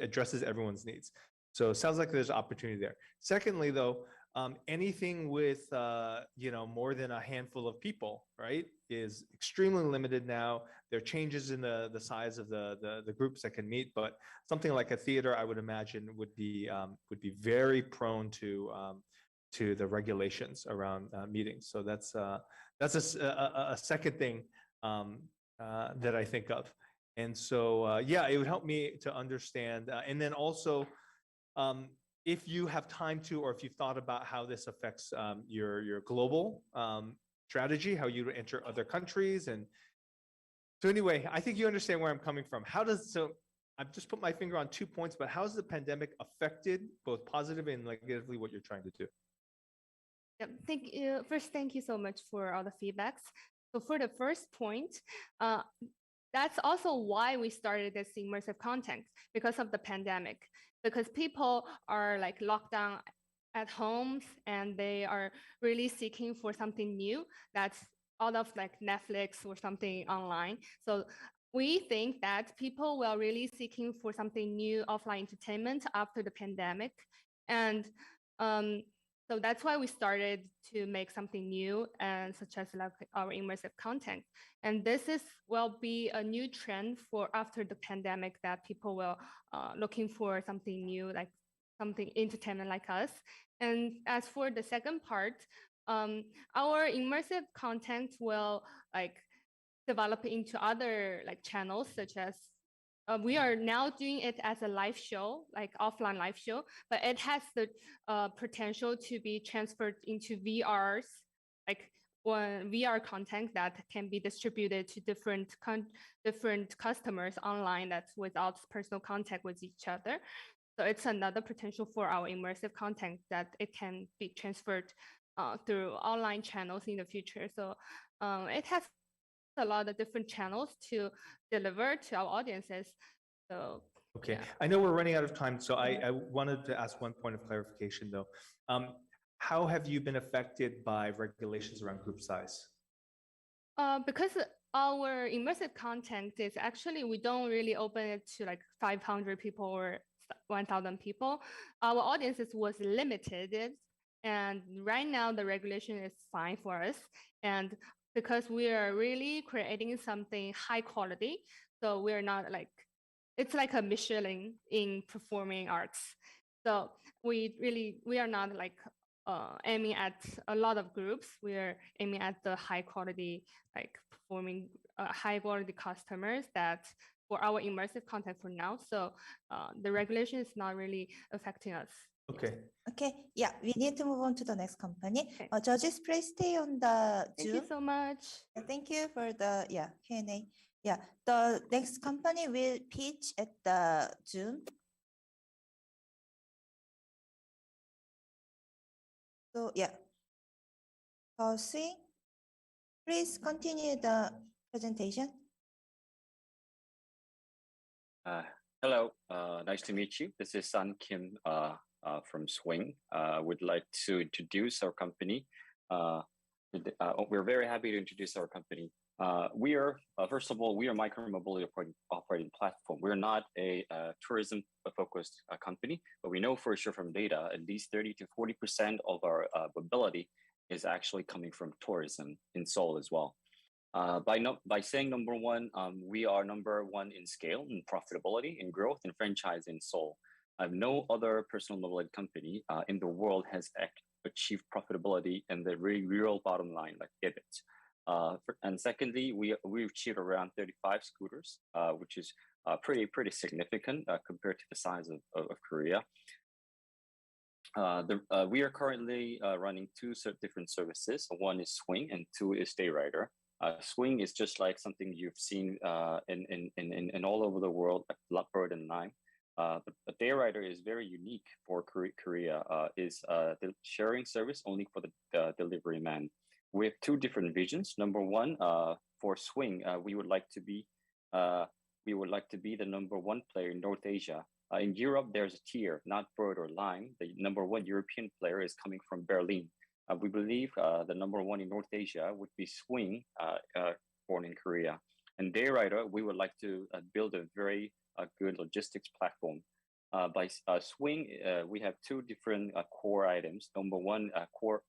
addresses everyone's needs. So it sounds like there's opportunity there. Secondly, though, anything with more than a handful of people, right, is extremely limited now. There are changes in the size of the groups that can meet, but something like a theater, I would imagine, would be very prone to the regulations around meetings. So that's a second thing that I think of. And so, yeah, it would help me to understand. And then also, if you have time to, or if you've thought about how this affects your global strategy, how you enter other countries. And so anyway, I think you understand where I'm coming from. So I've just put my finger on 2 points, but how has the pandemic affected both positively and negatively what you're trying to do? Yeah, thank you. First, thank you so much for all the feedbacks. So for the first point, that's also why we started this immersive content, because of the pandemic, because people are like locked down at homes and they are really seeking for something new that's out of like Netflix or something online. So we think that people will really seeking for something new, offline entertainment after the pandemic. And so that's why we started to make something new, and such as like our immersive content. And this will be a new trend for after the pandemic, that people will looking for something new, like something entertainment like us. And as for the second part, our immersive content will like develop into other like channels, such as we are now doing it as a live show, like offline live show, but it has the potential to be transferred into VRs, like one VR content that can be distributed to different customers online that's without personal contact with each other. So it's another potential for our immersive content that it can be transferred through online channels in the future. So it has a lot of different channels to deliver to our audiences. So okay, yeah. I know we're running out of time, so I wanted to ask one point of clarification though. How have you been affected by regulations around group size? Because our immersive content is actually, we don't really open it to like 500 people or 1,000 people. Our audiences was limited, and right now the regulation is fine for us. And because we are really creating something high quality, so we're not like, it's like a Michelin in performing arts. So we are not like aiming at a lot of groups. We are aiming at the high quality, like performing high quality customers that for our immersive content for now. So the regulation is not really affecting us. Okay. Okay, yeah, we need to move on to the next company. Judges, please stay on the Zoom. Thank you so much. Thank you for the Q&A. Yeah, the next company will pitch at the Zoom. So yeah, Swing, please continue the presentation. Hello, nice to meet you. This is Sun Kim from Swing. Would like to introduce our company. We're very happy to introduce our company. We are, first of all, we are micro-mobility operating platform. We're not a tourism-focused company, but we know for sure from data, at least 30 to 40% of our mobility is actually coming from tourism in Seoul as well. By saying number one, we are number one in scale, in profitability, in growth, and franchise in Seoul. No other personal mobility company in the world has achieved profitability and the real bottom line, like EBIT. And secondly, we've achieved around 35 scooters, which is pretty significant compared to the size of Korea. We are currently running two different services. One is Swing and two is Day Rider. Swing is just like something you've seen in all over the world, like Blackbird and Lime. But Day Rider is very unique for Korea. Is the sharing service only for the delivery man. We have two different visions. Number one, for Swing, we would like to be the number one player in North Asia. In Europe, there's a tier, not Bird or Lime. The number one European player is coming from Berlin. We believe the number one in North Asia would be Swing, born in Korea. And Day Rider, we would like to build a very good logistics platform. By Swing, we have two different core items. Number one, core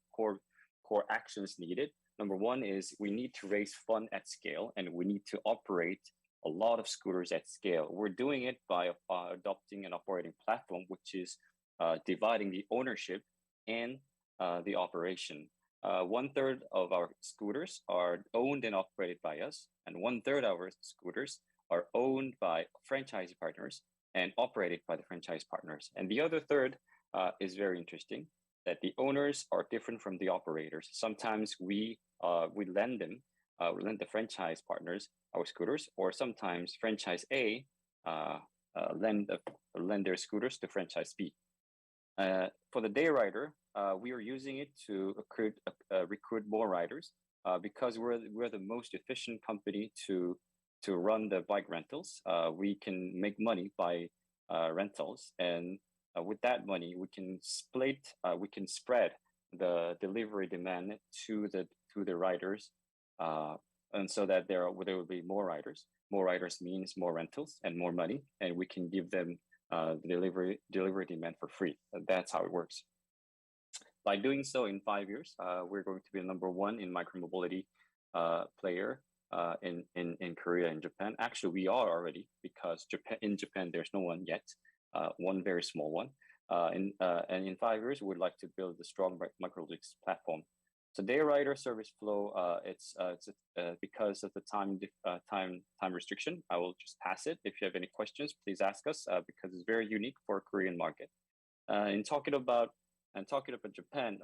actions needed. Number one is we need to raise fund at scale, and we need to operate a lot of scooters at scale. We're doing it by adopting an operating platform, which is dividing the ownership and the operation. 1/3 of our scooters are owned and operated by us, and 1/3 of our scooters are owned by franchise partners and operated by the franchise partners. And the other third is very interesting, that the owners are different from the operators. Sometimes we lend the franchise partners our scooters, or sometimes franchise A lend their scooters to franchise B. For the Day Rider, we are using it to recruit more riders because we're the most efficient company to run the bike rentals. We can make money by rentals, and with that money, we can spread the delivery demand to the riders, and so that there will be more riders. More riders means more rentals and more money, and we can give them the delivery demand for free. That's how it works. By doing so, in 5 years, we're going to be number one in micromobility player in Korea and Japan. Actually, we are already, because in Japan there's no one yet, one very small one. And in 5 years, we would like to build a strong micrologistics platform. So day rider service flow, it's because of the time restriction. I will just pass it. If you have any questions, please ask us because it's very unique for Korean market. In talking about Japan,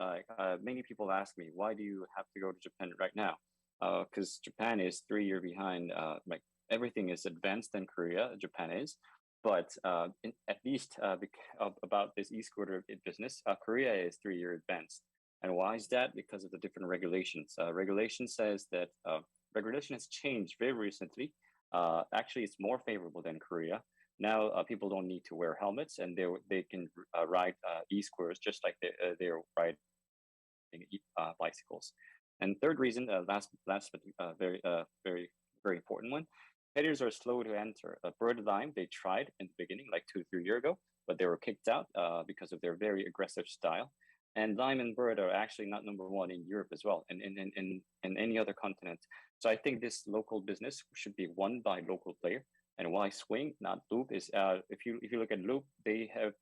many people ask me, why do you have to go to Japan right now? Because Japan is 3 years behind. Like everything is advanced than Korea. Japan is, but at least about this e-scooter business, Korea is 3 years advanced. And why is that? Because of the different regulations. Regulation says that regulation has changed very recently. Actually, it's more favorable than Korea. Now people don't need to wear helmets, and they can ride e-scooters just like they're riding bicycles. And third reason, last but very important one, competitors are slow to enter. Bird Lime, they tried in the beginning, like 2-3 years ago, but they were kicked out because of their very aggressive style. And Lime and Bird are actually not #1 in Europe as well, and in any other continent. So I think this local business should be won by local player. And why Swing, not Loop, is if you look at Loop, they have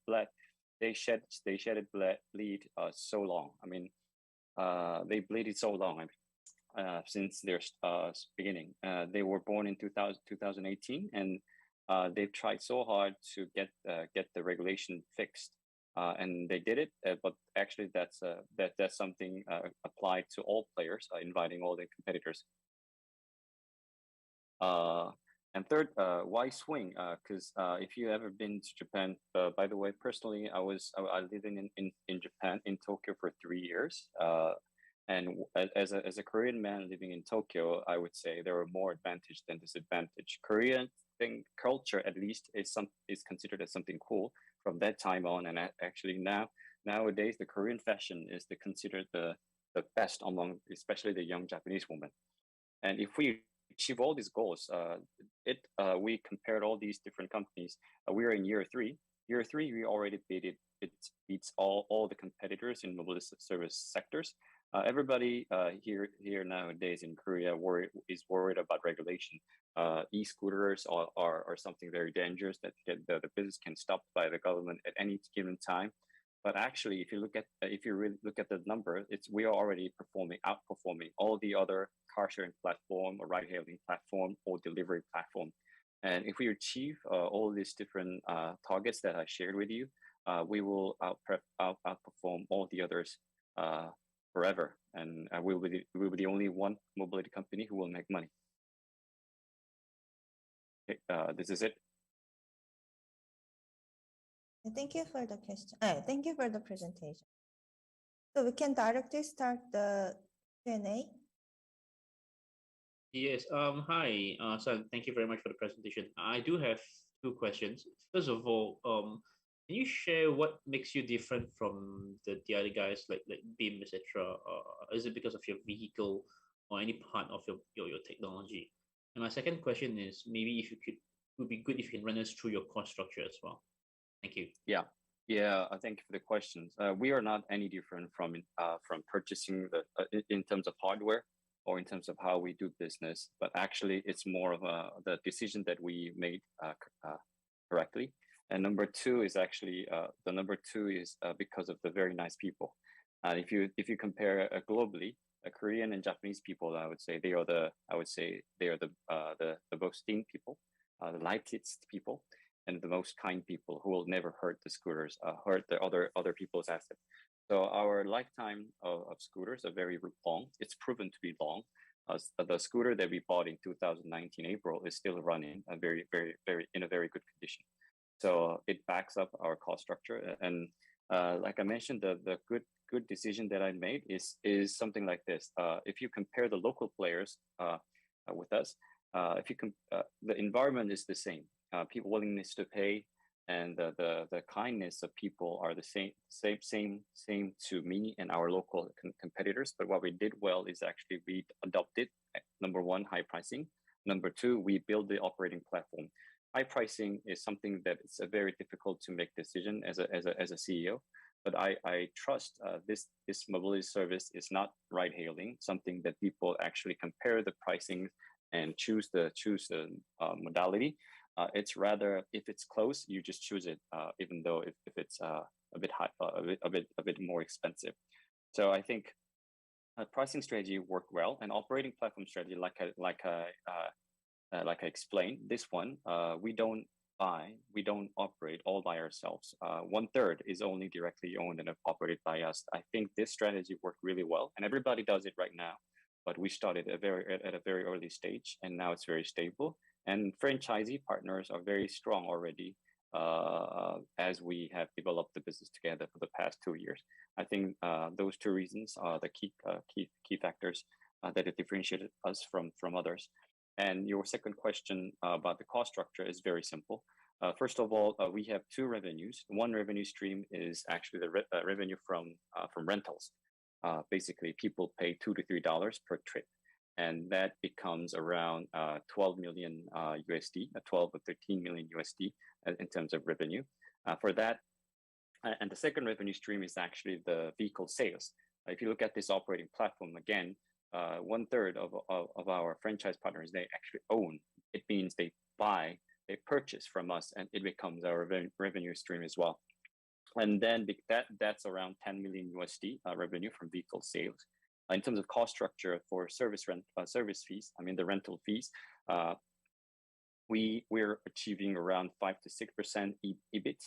bleed so long. I mean, they bleeded so long since their beginning. They were born in 2018, and they've tried so hard to get the regulation fixed. And they did it, but actually that's something applied to all players, inviting all the competitors. And third, why Swing? Because if you ever been to Japan, by the way, personally, I lived in Japan, in Tokyo for 3 years. And as a Korean man living in Tokyo, I would say there are more advantage than disadvantage. Korean culture, at least, is considered as something cool from that time on. And actually nowadays, the Korean fashion is considered the best among, especially the young Japanese women. And if we achieve all these goals, we compared all these different companies. We are in year 3. Year 3, we already beats all the competitors in mobility service sectors. Everybody here nowadays in Korea is worried about regulation. E-scooters are something very dangerous that the business can stop by the government at any given time. But actually, if you really look at the number, we are already outperforming all the other car sharing platform or ride hailing platform or delivery platform. And if we achieve all these different targets that I shared with you, we will outperform all the others forever. And we will be the only one mobility company who will make money. Okay, this is it. Thank you for the question. Thank you for the presentation. So we can directly start the Q&A. Yes. Hi. So thank you very much for the presentation. I do have 2 questions. First of all, can you share what makes you different from the other guys like BIM, etc.? Is it because of your vehicle or any part of your technology? And my second question is maybe if you could, it would be good if you can run us through your cost structure as well. Thank you. Yeah. I thank you for the questions. We are not any different from purchasing in terms of hardware or in terms of how we do business, but actually it's more of the decision that we made correctly. And number 2 is actually because of the very nice people. If you compare globally, Korean and Japanese people, I would say they are the most esteemed people, the lightest people, and the most kind people who will never hurt the scooters, hurt the other people's assets. So our lifetime of scooters are very long. It's proven to be long. The scooter that we bought in 2019 April is still running, very in a very good condition. So it backs up our cost structure. And like I mentioned, the good decision that I made is something like this. If you compare the local players with us, the environment is the same. People willingness to pay and the kindness of people are the same to me and our local competitors. But what we did well is actually we adopted number 1, high pricing. Number 2, we build the operating platform. High pricing is something that it's very difficult to make decision as a CEO. But I trust this mobility service is not ride hailing, something that people actually compare the pricing and choose the modality. It's rather, if it's close, you just choose it, even though if it's a bit high, a bit more expensive. So I think pricing strategy worked well, and operating platform strategy, like I explained, this one we don't operate all by ourselves. 1/3 is only directly owned and operated by us. I think this strategy worked really well, and everybody does it right now. But we started at a very early stage, and now it's very stable. And franchisee partners are very strong already, as we have developed the business together for the past 2 years. I think those two reasons are the key factors that have differentiated us from others. And your second question about the cost structure is very simple. First of all, we have two revenues. One revenue stream is actually the revenue from rentals. Basically, people pay $2 to $3 per trip, and that becomes around 12 million USD, 12 or 13 million USD in terms of revenue for that. And the second revenue stream is actually the vehicle sales. If you look at this operating platform again, 1/3 of our franchise partners, they actually own. It means they purchase from us, and it becomes our revenue stream as well. And then that's around 10 million USD revenue from vehicle sales. In terms of cost structure for service fees, I mean the rental fees, we're achieving around 5 to 6% EBIT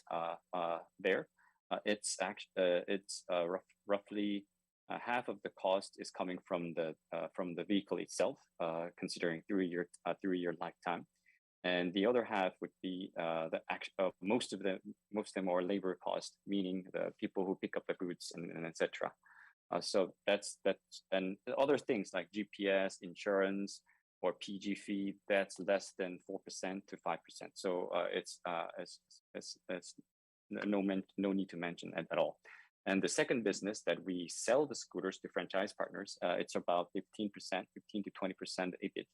there. It's roughly half of the cost is coming from the vehicle itself, considering 3-year lifetime, and the other half would be most of them are labor cost, meaning the people who pick up the goods and etc. So that's and other things like GPS, insurance, or PG fee, that's less than 4% to 5%. So it's no need to mention at all. And the second business that we sell the scooters to franchise partners, it's about 15% to 20% EBIT,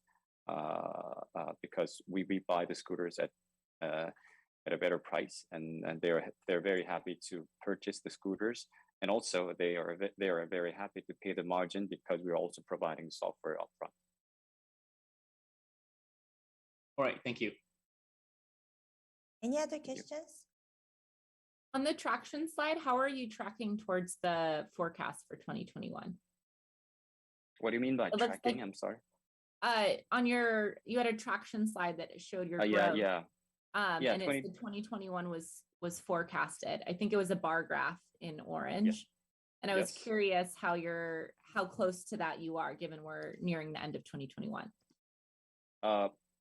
because we buy the scooters at a better price, and they're very happy to purchase the scooters, and also they are very happy to pay the margin because we're also providing software upfront. All right, thank you. Any other questions? On the traction slide, how are you tracking towards the forecast for 2021? What do you mean by tracking? I'm sorry. You had a traction slide that showed your growth. Yeah. And it's the 2021 was forecasted. I think it was a bar graph in orange. Yeah. And I was curious how close to that you are, given we're nearing the end of 2021.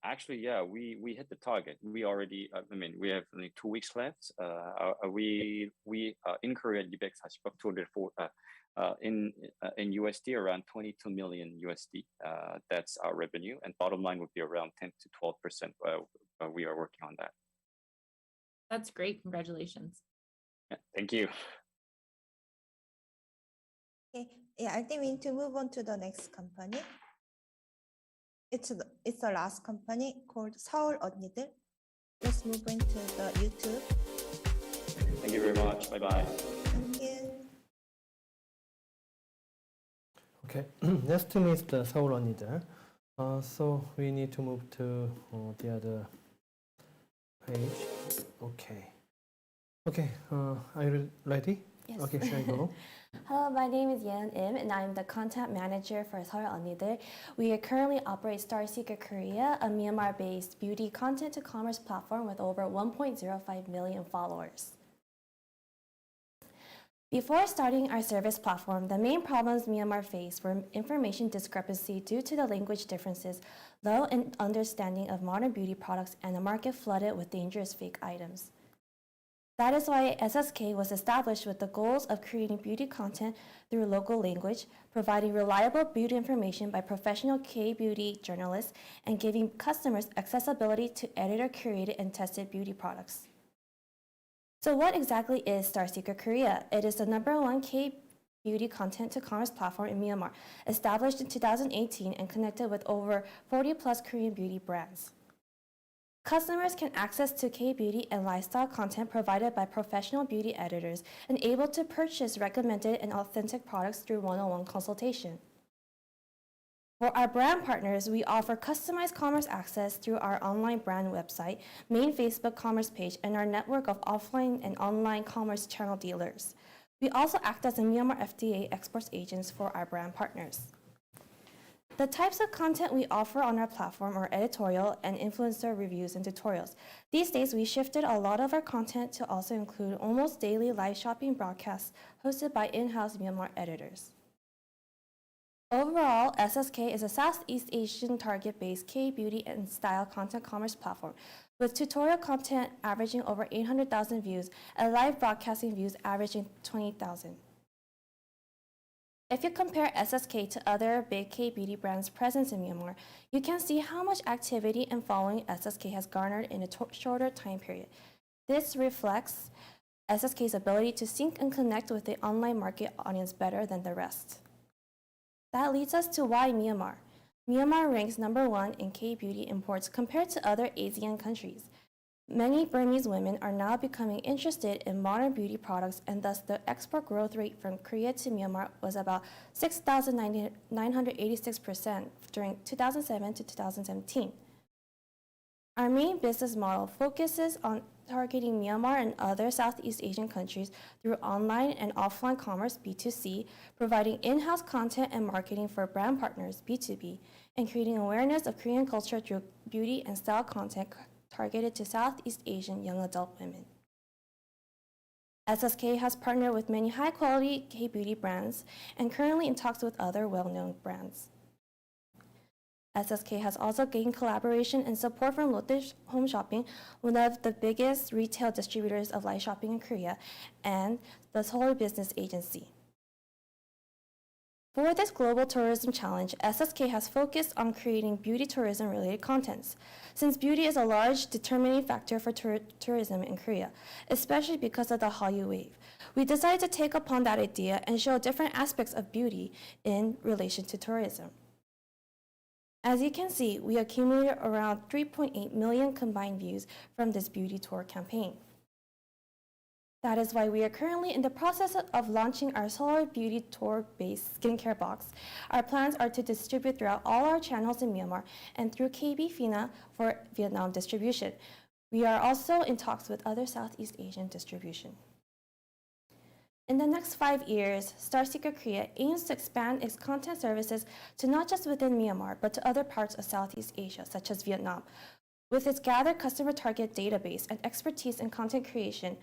Actually, yeah, we hit the target. We already, we have only 2 weeks left. We in Korea 240, in USD around 22 million USD. That's our revenue, and bottom line would be around 10 to 12%. We are working on that. That's great. Congratulations. Yeah, thank you. Okay. Yeah, I think we need to move on to the next company. It's the last company called Seoul Unnieduel. Let's move into the YouTube. Thank you very much. Bye bye. Thank you. Okay, next team is the Seoul Unnieduel. So we need to move to the other page. Okay, are you ready? Yes. Okay, shall I go? Hello, my name is JIENEM, and I'm the content manager for Seoul Unnieduel. We currently operate Starseeker Korea, a Myanmar-based beauty content to commerce platform with over 1.05 million followers. Before starting our service platform, the main problems Myanmar faced were information discrepancy due to the language differences, low understanding of modern beauty products, and a market flooded with dangerous fake items. That is why SSK was established with the goals of creating beauty content through local language, providing reliable beauty information by professional K-beauty journalists, and giving customers accessibility to editor-curated and tested beauty products. So what exactly is Starseeker Korea? It is the #1 K-beauty content to commerce platform in Myanmar, established in 2018 and connected with over 40+ Korean beauty brands. Customers can access to K-beauty and lifestyle content provided by professional beauty editors and able to purchase recommended and authentic products through one-on-one consultation. For our brand partners, we offer customized commerce access through our online brand website, main Facebook commerce page, and our network of offline and online commerce channel dealers. We also act as a Myanmar FDA exports agents for our brand partners. The types of content we offer on our platform are editorial and influencer reviews and tutorials. These days, we shifted a lot of our content to also include almost daily live shopping broadcasts hosted by in-house Myanmar editors. Overall, SSK is a Southeast Asian target-based K-beauty and style content commerce platform with tutorial content averaging over 800,000 views and live broadcasting views averaging 20,000. If you compare SSK to other big K-beauty brands present in Myanmar, you can see how much activity and following SSK has garnered in a shorter time period. This reflects SSK's ability to sync and connect with the online market audience better than the rest. That leads us to why Myanmar. Myanmar ranks #1 in K-beauty imports compared to other ASEAN countries. Many Burmese women are now becoming interested in modern beauty products, and thus the export growth rate from Korea to Myanmar was about 6,986% during 2007 to 2017. Our main business model focuses on targeting Myanmar and other Southeast Asian countries through online and offline commerce B2C, providing in-house content and marketing for brand partners B2B, and creating awareness of Korean culture through beauty and style content targeted to Southeast Asian young adult women. SSK has partnered with many high-quality K-beauty brands and currently in talks with other well-known brands. SSK has also gained collaboration and support from Lotte Home Shopping, one of the biggest retail distributors of live shopping in Korea, and the Seoul Business Agency. For this global tourism challenge, SSK has focused on creating beauty tourism-related contents, since beauty is a large determining factor for tourism in Korea, especially because of the Hallyu wave. We decided to take upon that idea and show different aspects of beauty in relation to tourism. As you can see, we accumulated around 3.8 million combined views from this beauty tour campaign. That is why we are currently in the process of launching our Seoul Beauty Tour-based skincare box. Our plans are to distribute throughout all our channels in Myanmar and through KB Fina for Vietnam distribution. We are also in talks with other Southeast Asian distribution. In the next 5 years, Starseeker Korea aims to expand its content services to not just within Myanmar, but to other parts of Southeast Asia, such as Vietnam. With its gathered customer target database and expertise in content creation,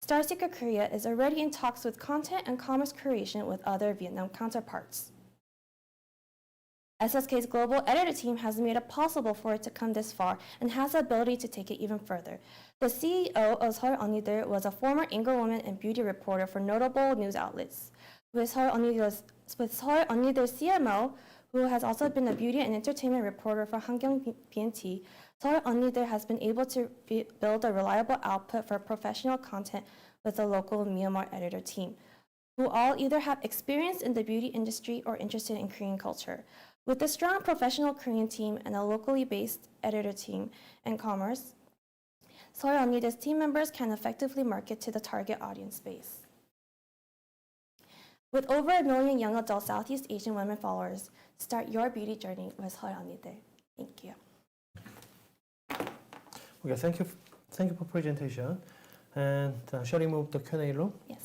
Starseeker Korea is already in talks with content and commerce creation with other Vietnam counterparts. SSK's global editor team has made it possible for it to come this far and has the ability to take it even further. The CEO of Seoul Unnieduel was a former Anchorwoman and beauty reporter for notable news outlets. With Seoul Unnieduel's CMO, who has also been a beauty and entertainment reporter for Hangyeong BNT, Seoul Unnieduel has been able to build a reliable output for professional content with a local Myanmar editor team, who all either have experience in the beauty industry or interested in Korean culture. With a strong professional Korean team and a locally based editor team and commerce, Seoul Unnieduel's team members can effectively market to the target audience base. With over 1 million young adult Southeast Asian women followers, start your beauty journey with Seoul Unnieduel. Thank you. Okay, thank you for presentation. And shall we move to Q&A room? Yes.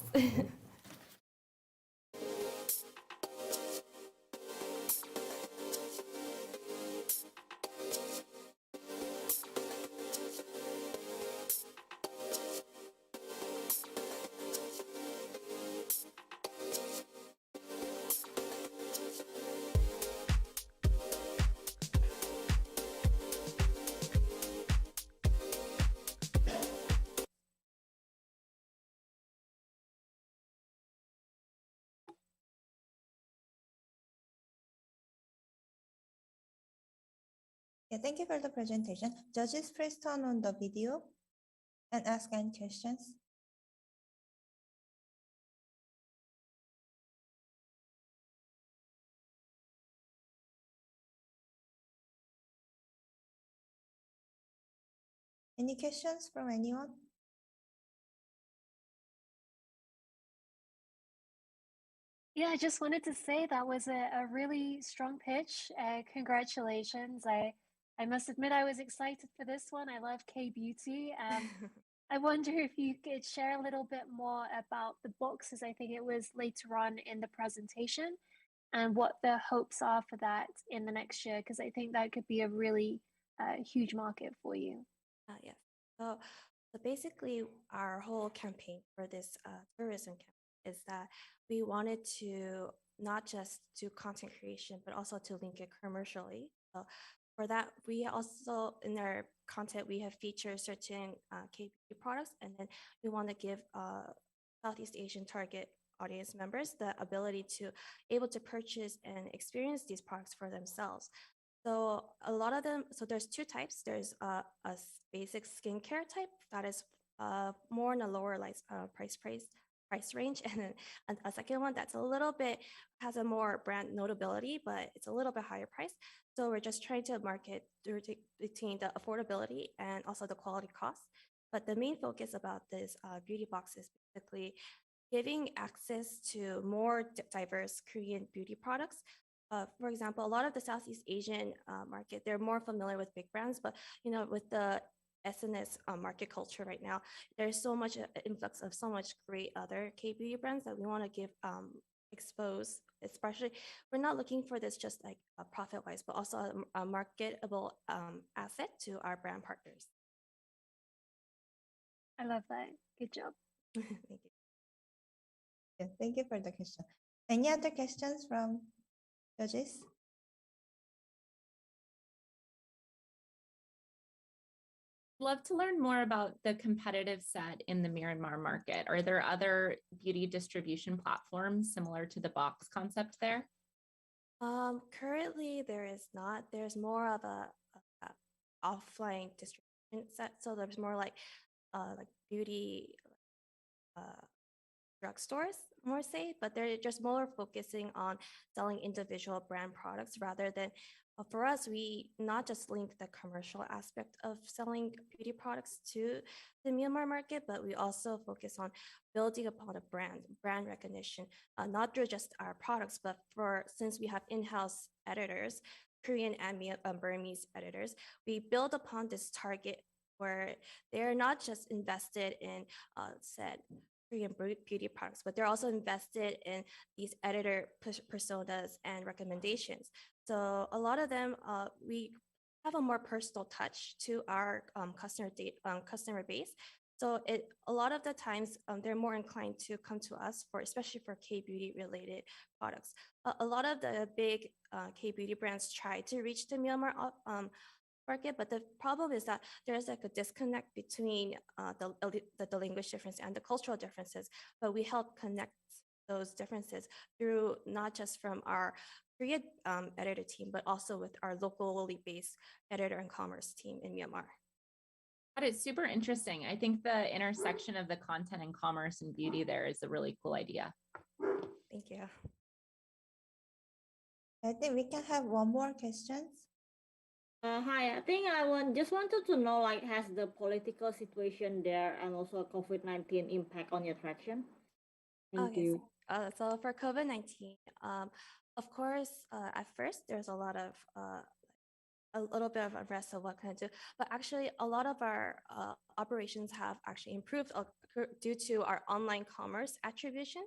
Yeah, thank you for the presentation. Judges, please turn on the video and ask any questions. Any questions from anyone? Yeah, I just wanted to say that was a really strong pitch. Congratulations. I must admit I was excited for this one. I love K-beauty. I wonder if you could share a little bit more about the boxes. I think it was later on in the presentation, and what the hopes are for that in the next year, because I think that could be a really huge market for you. Yes. So basically, our whole campaign for this tourism campaign is that we wanted to not just do content creation, but also to link it commercially. So for that, we also, in our content, we have featured certain KBB products, and then we want to give Southeast Asian target audience members the ability to able to purchase and experience these products for themselves. So a lot of them, so there's two types. There's a basic skincare type that is more in a lower price range, and then a second one that's a little bit has a more brand notability, but it's a little bit higher price. So we're just trying to market between the affordability and also the quality cost. But the main focus about this beauty box is basically giving access to more diverse Korean beauty products. For example, a lot of the Southeast Asian market, they're more familiar with big brands, but with the SNS market culture right now, there's so much influx of so much great other K-beauty brands that we want to give expose. Especially, we're not looking for this just like profit-wise, but also a marketable asset to our brand partners. I love that. Good job. Thank you. Yeah, thank you for the question. Any other questions from judges? Love to learn more about the competitive set in the Myanmar market. Are there other beauty distribution platforms similar to the box concept there? Currently, there is not. There's more of a offline distribution set. So there's more like beauty drugstores, more say, but they're just more focusing on selling individual brand products rather than for us, we not just link the commercial aspect of selling beauty products to the Myanmar market, but we also focus on building upon a brand recognition, not through just our products, but since we have in-house editors, Korean and Burmese editors, we build upon this target where they're not just invested in said Korean beauty products, but they're also invested in these editor personas and recommendations. So a lot of them, we have a more personal touch to our customer base. So a lot of the times they're more inclined to come to us especially for K-beauty related products. A lot of the big K-beauty brands try to reach the Myanmar market, but the problem is that there's like a disconnect between the language difference and the cultural differences, but we help connect those differences through not just from our Korean editor team, but also with our locally based editor and commerce team in Myanmar. That is super interesting. I think the intersection of the content and commerce and beauty there is a really cool idea. Thank you. I think we can have one more question. Hi, I think just wanted to know, like, has the political situation there and also COVID-19 impact on your traction? Thank you. So for COVID-19, of course, at first there's a lot of a little bit of unrest of what can I do, but actually a lot of our operations have actually improved due to our online commerce attributions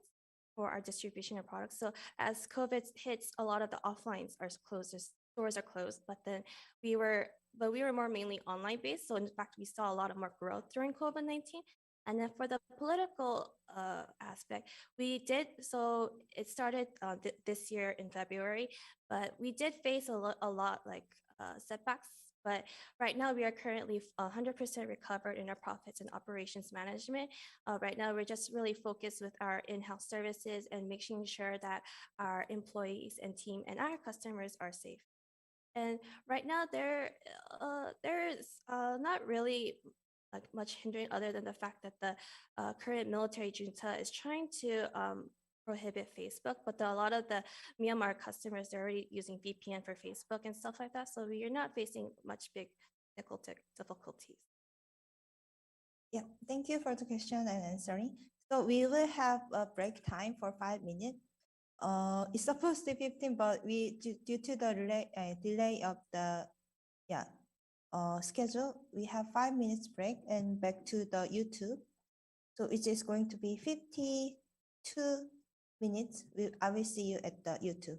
for our distribution of products. So as COVID hits, a lot of the offlines are closed, stores are closed, but then we were more mainly online based. So in fact, we saw a lot of more growth during COVID-19. And then for the political aspect, we did, so it started this year in February, but we did face a lot like setbacks. But right now we are currently 100% recovered in our profits and operations management. Right now we're just really focused with our in-house services and making sure that our employees and team and our customers are safe. And right now there is not really like much hindering other than the fact that the current military junta is trying to prohibit Facebook, but a lot of the Myanmar customers are already using VPN for Facebook and stuff like that. So we are not facing much big difficulties. Yeah, thank you for the question and answering. So we will have a break time for 5 minutes. It's supposed to be 15, but due to the delay of the schedule, we have 5 minutes break and back to the YouTube. So it is going to be 52 minutes. I will see you at the YouTube.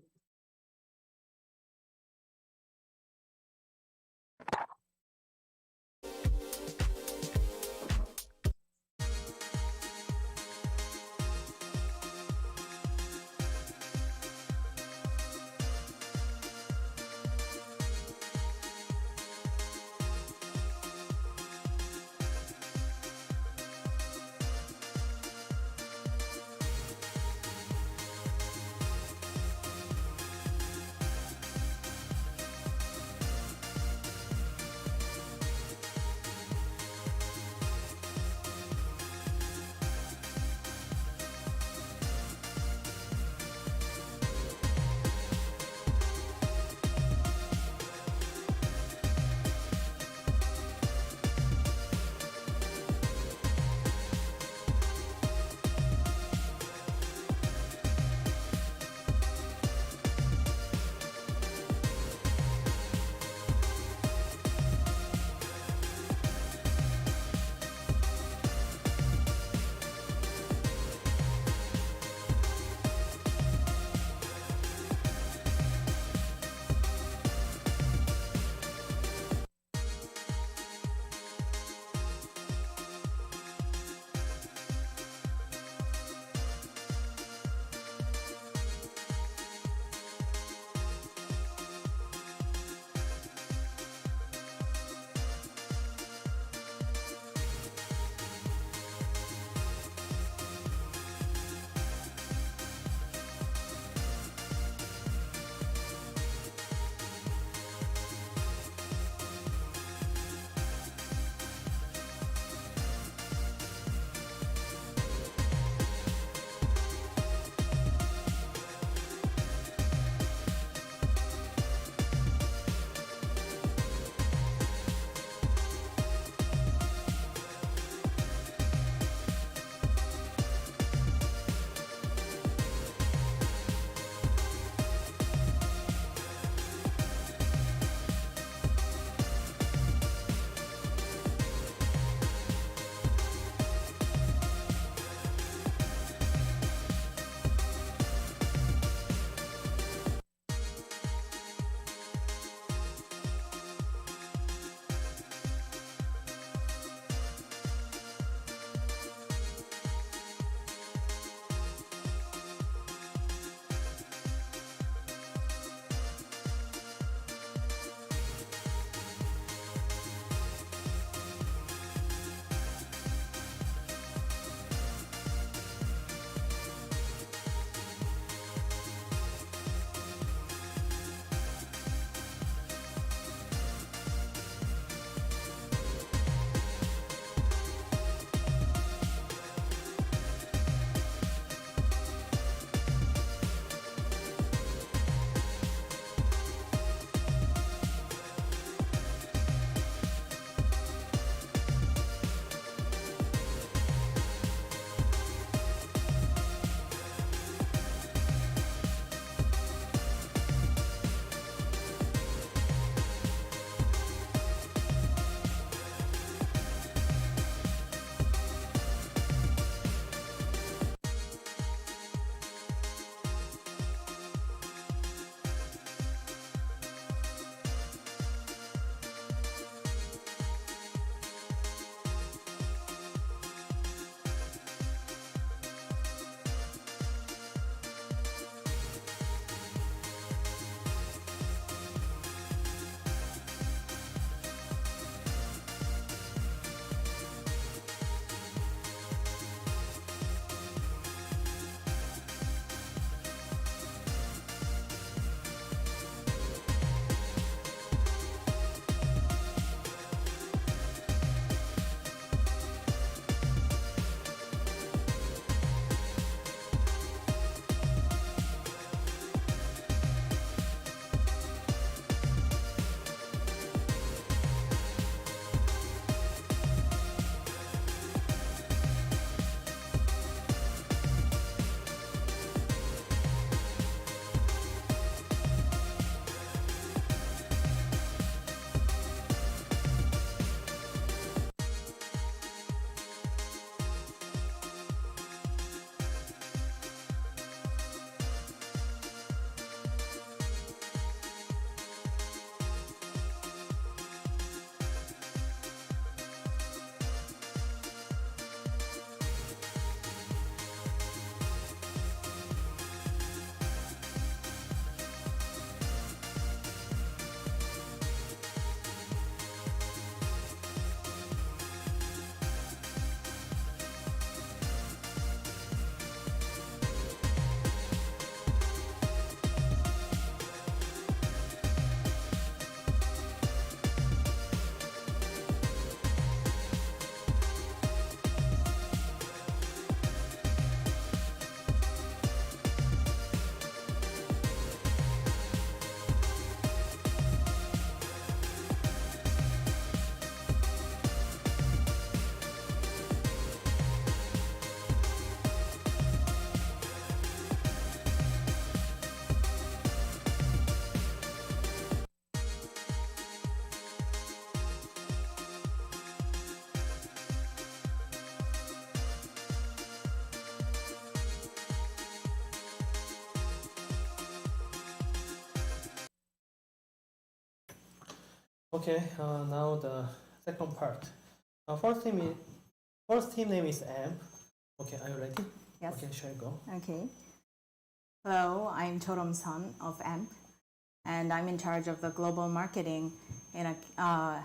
Okay, now the second part. First team name is AMP. Okay, are you ready? Yes. Okay, shall I go? Okay. Hello, I'm Chorom Sun of AMP, and I'm in charge of the global marketing of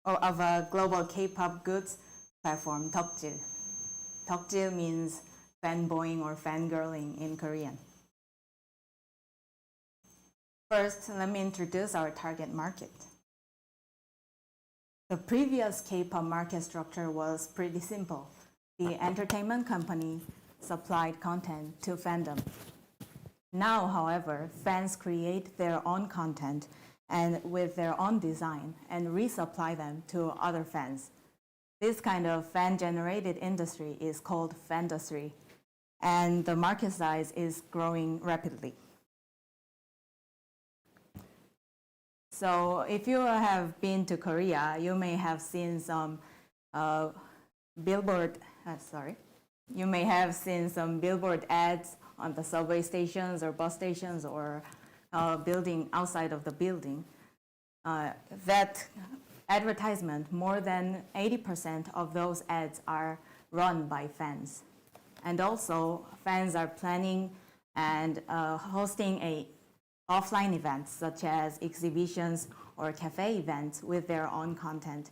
a global K-pop goods platform, Deokjil. Deokjil means fanboying or fangirling in Korean. First, let me introduce our target market. The previous K-pop market structure was pretty simple. The entertainment company supplied content to fandom. Now, however, fans create their own content and with their own design and resupply them to other fans. This kind of fan-generated industry is called fandustry, and the market size is growing rapidly. So if you have been to Korea, you may have seen some billboard ads on the subway stations or bus stations or building outside of the building. That advertisement, more than 80% of those ads are run by fans. And also, fans are planning and hosting offline events such as exhibitions or cafe events with their own content,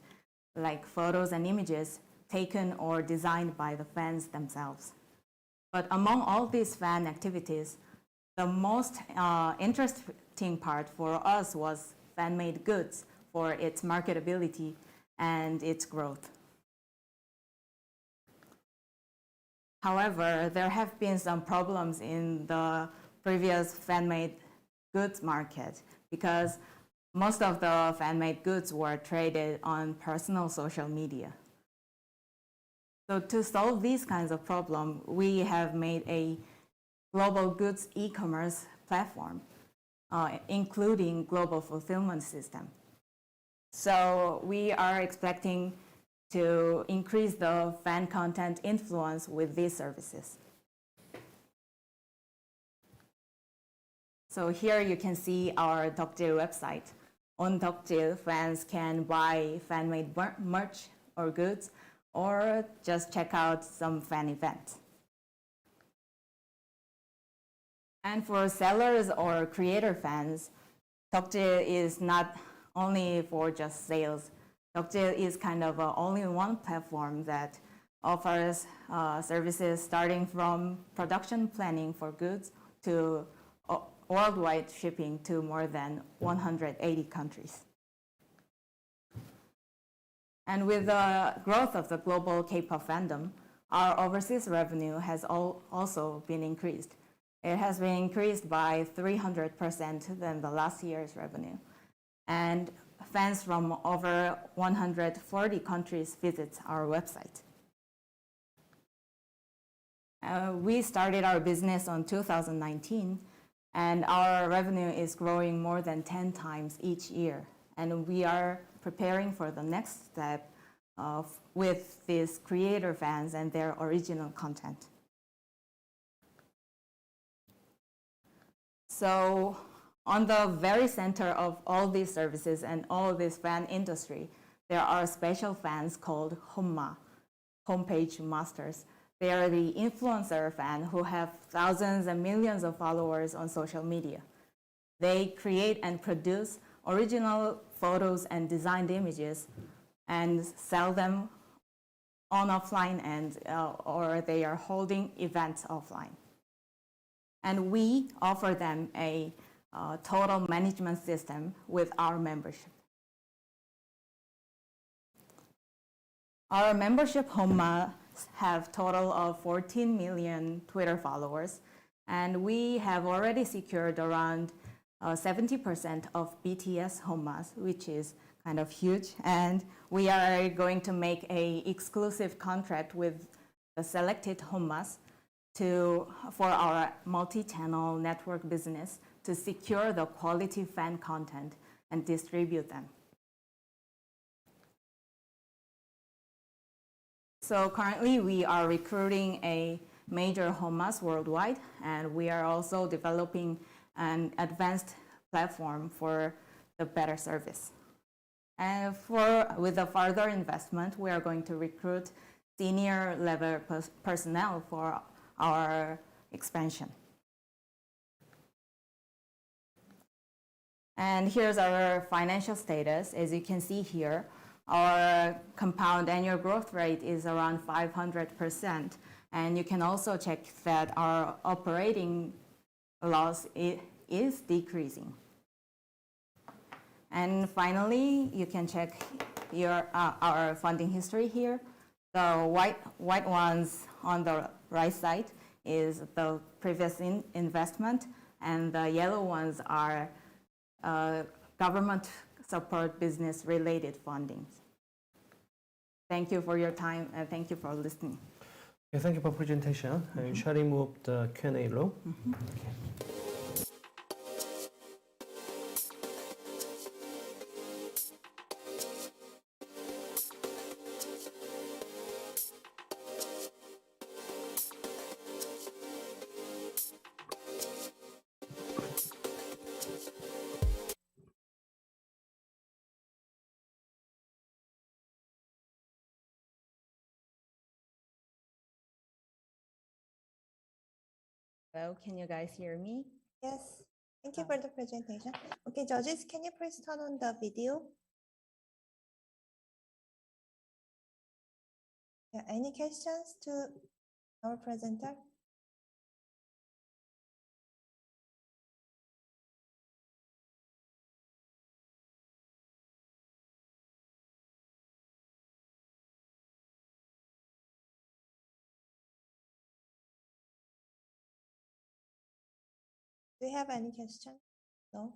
like photos and images taken or designed by the fans themselves. But among all these fan activities, the most interesting part for us was fan-made goods for its marketability and its growth. However, there have been some problems in the previous fan-made goods market because most of the fan-made goods were traded on personal social media. So to solve these kinds of problems, we have made a global goods e-commerce platform, including global fulfillment system. So we are expecting to increase the fan content influence with these services. So here you can see our Deokjil website. On Deokjil, fans can buy fan-made merch or goods, or just check out some fan events. And for sellers or creator fans, Deokjil is not only for just sales. Deokjil is kind of an all-in-one platform that offers services starting from production planning for goods to worldwide shipping to more than 180 countries. And with the growth of the global K-pop fandom, our overseas revenue has also been increased. It has been increased by 300% than the last year's revenue. And fans from over 140 countries visit our website. We started our business in 2019, and our revenue is growing more than 10 times each year. And we are preparing for the next step with these creator fans and their original content. So on the very center of all these services and all this fan industry, there are special fans called homma, homepage masters. They are the influencer fan who have thousands and millions of followers on social media. They create and produce original photos and designed images and sell them on offline and or they are holding events offline. And we offer them a total management system with our membership. Our membership homma have total of 14 million Twitter followers, and we have already secured around 70% of BTS hommas, which is kind of huge. And we are going to make an exclusive contract with the selected hommas for our multi-channel network business to secure the quality fan content and distribute them. So currently we are recruiting a major hommas worldwide, and we are also developing an advanced platform for the better service. And with the further investment, we are going to recruit senior level personnel for our expansion. And here's our financial status. As you can see here, our compound annual growth rate is around 500%. And you can also check that our operating loss is decreasing. And finally, you can check our funding history here. The white ones on the right side is the previous investment, and the yellow ones are government support business related fundings. Thank you for your time and thank you for listening. Okay, thank you for presentation. Shall we move the Q&A room? Okay. Hello, can you guys hear me? Yes. Thank you for the presentation. Okay, judges, can you please turn on the video? Yeah, any questions to our presenter? Do you have any question? No?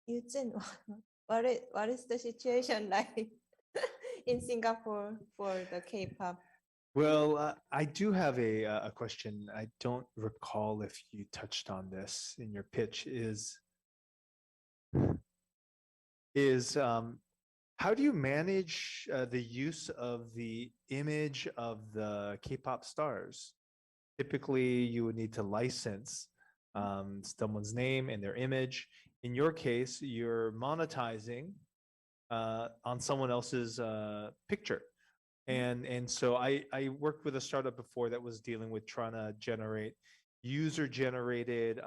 Eugene, what is the situation like in Singapore for the K-pop? Well, I do have a question. I don't recall if you touched on this in your pitch. How do you manage the use of the image of the K-pop stars? Typically, you would need to license someone's name and their image. In your case, you're monetizing on someone else's picture. And so I worked with a startup before that was dealing with trying to generate user-generated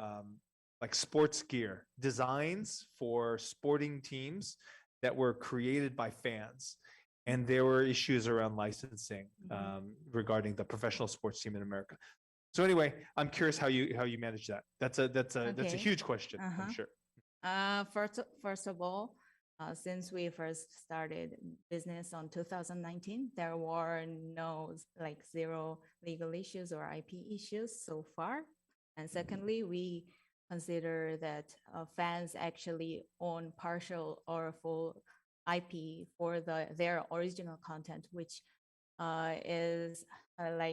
like sports gear designs for sporting teams that were created by fans. And there were issues around licensing regarding the professional sports team in America. So anyway, I'm curious how you manage that. That's a huge question, I'm sure. First of all, since we first started business on 2019, there were zero legal issues or IP issues so far. And secondly, we consider that fans actually own partial or full IP for their original content, which is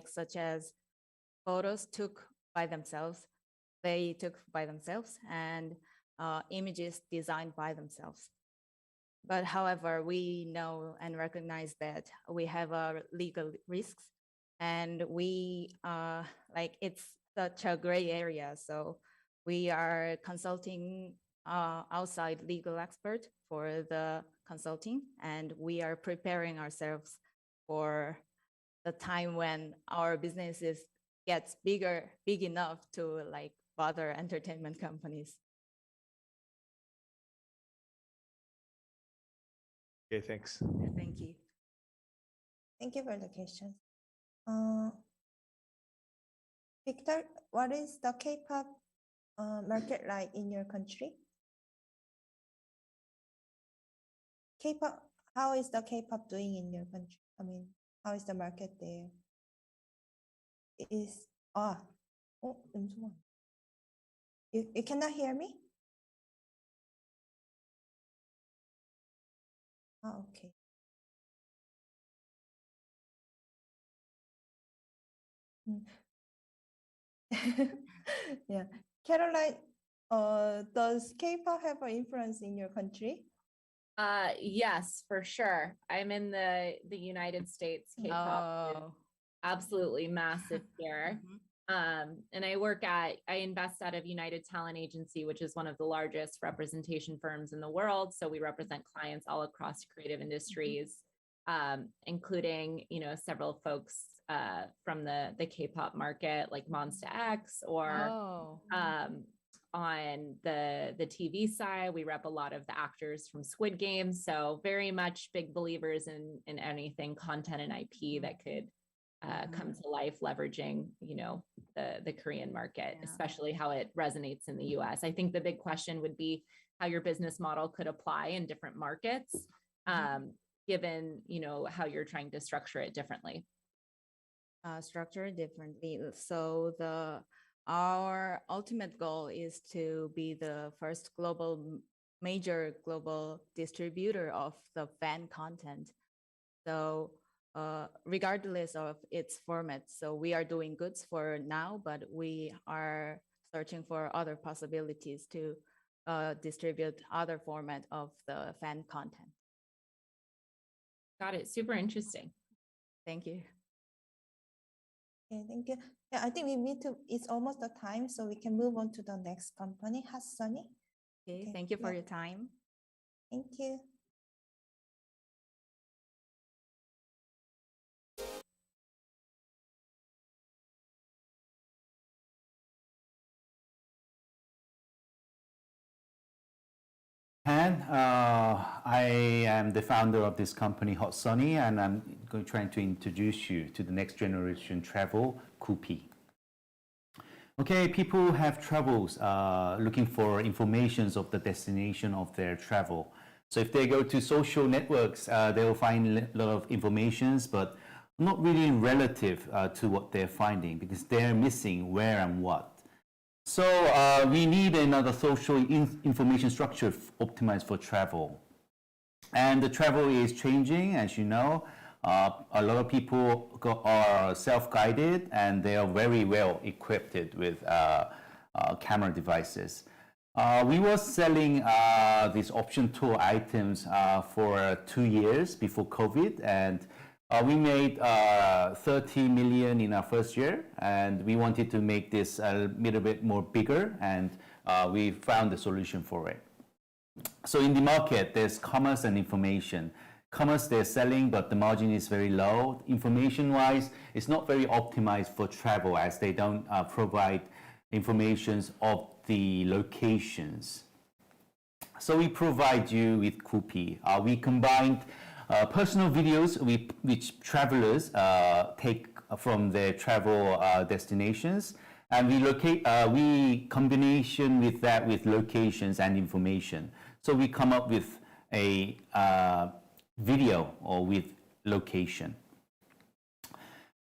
such as photos took by themselves, and images designed by themselves. But however, we know and recognize that we have legal risks, and we it's such a gray area. So we are consulting outside legal expert for the consulting, and we are preparing ourselves for the time when our businesses gets big enough to bother entertainment companies. Okay, thanks. Thank you. Thank you for the question. Victor, what is the K-pop market like in your country? K-pop, how is the K-pop doing in your country? I mean, how is the market there? You cannot hear me? Okay. Yeah, Caroline, does K-pop have an influence in your country? Yes, for sure. I'm in the United States. K-pop is absolutely massive here. And I invest out of United Talent Agency, which is one of the largest representation firms in the world. So we represent clients all across creative industries, including, you know, several folks from the K-pop market, like Monsta X, or on the TV side, we rep a lot of the actors from Squid Game. So very much big believers in anything content and IP that could come to life, leveraging, you know, the Korean market, especially how it resonates in the US. I think the big question would be how your business model could apply in different markets, given, you know, how you're trying to structure it differently. Structure differently. So our ultimate goal is to be the first major global distributor of the fan content. So regardless of its format. So we are doing goods for now, but we are searching for other possibilities to distribute other format of the fan content. Got it. Super interesting. Thank you. Okay, thank you. Yeah, I think we need to, it's almost the time, so we can move on to the next company, Hotsunny. Okay, thank you for your time. Thank you. I am the founder of this company, Hotsunny, and I'm trying to introduce you to the next generation travel, Kupi. Okay, people have troubles looking for informations of the destination of their travel. So if they go to social networks, they'll find a lot of informations, but not really relative to what they're finding, because they're missing where and what. So we need another social information structure optimized for travel. And the travel is changing, as you know. A lot of people are self-guided, and they are very well equipped with camera devices. We were selling these option tour items for 2 years before COVID, and we made 30 million in our first year, and we wanted to make this a little bit more bigger, and we found a solution for it. So in the market, there's commerce and information. Commerce, they're selling, but the margin is very low. Information-wise, it's not very optimized for travel, as they don't provide informations of the locations. So we provide you with Kupi. We combined personal videos which travelers take from their travel destinations, and we combination with that with locations and information. So we come up with a video or with location.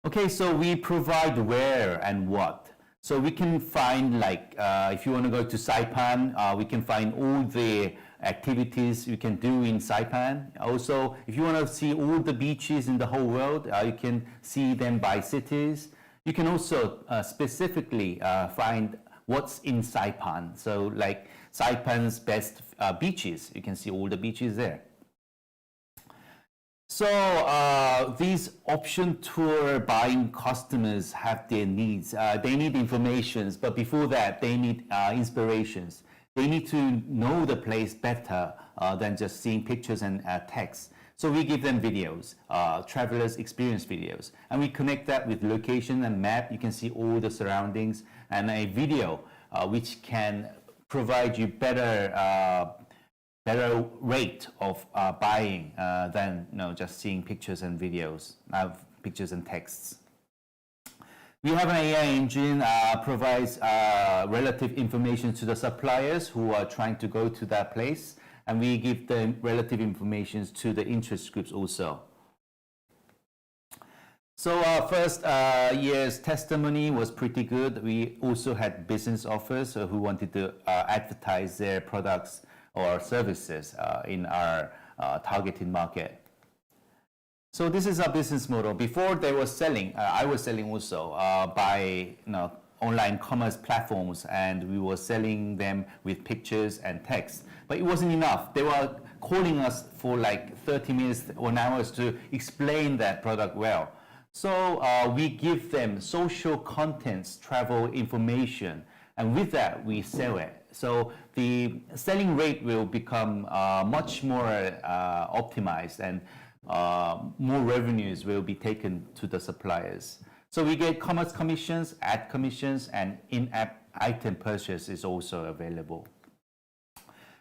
Okay, so we provide where and what. So we can find, like, if you want to go to Saipan, we can find all the activities you can do in Saipan. Also, if you want to see all the beaches in the whole world, you can see them by cities. You can also specifically find what's in Saipan. So like Saipan's best beaches, you can see all the beaches there. So these option tour buying customers have their needs. They need informations, but before that, they need inspirations. They need to know the place better than just seeing pictures and text. So we give them videos, travelers experience videos, and we connect that with location and map. You can see all the surroundings, and a video which can provide you better rate of buying than just seeing pictures and videos, pictures and texts. We have an AI engine provides relative information to the suppliers who are trying to go to that place, and we give them relative information to the interest groups also. So our first year's testimony was pretty good. We also had business offers who wanted to advertise their products or services in our targeted market. So this is our business model. Before they were selling, I was selling also by online commerce platforms, and we were selling them with pictures and text. But it wasn't enough. They were calling us for like 30 minutes or an hour to explain that product well. So we give them social contents, travel information, and with that we sell it. So the selling rate will become much more optimized, and more revenues will be taken to the suppliers. So we get commerce commissions, ad commissions, and in-app item purchase is also available.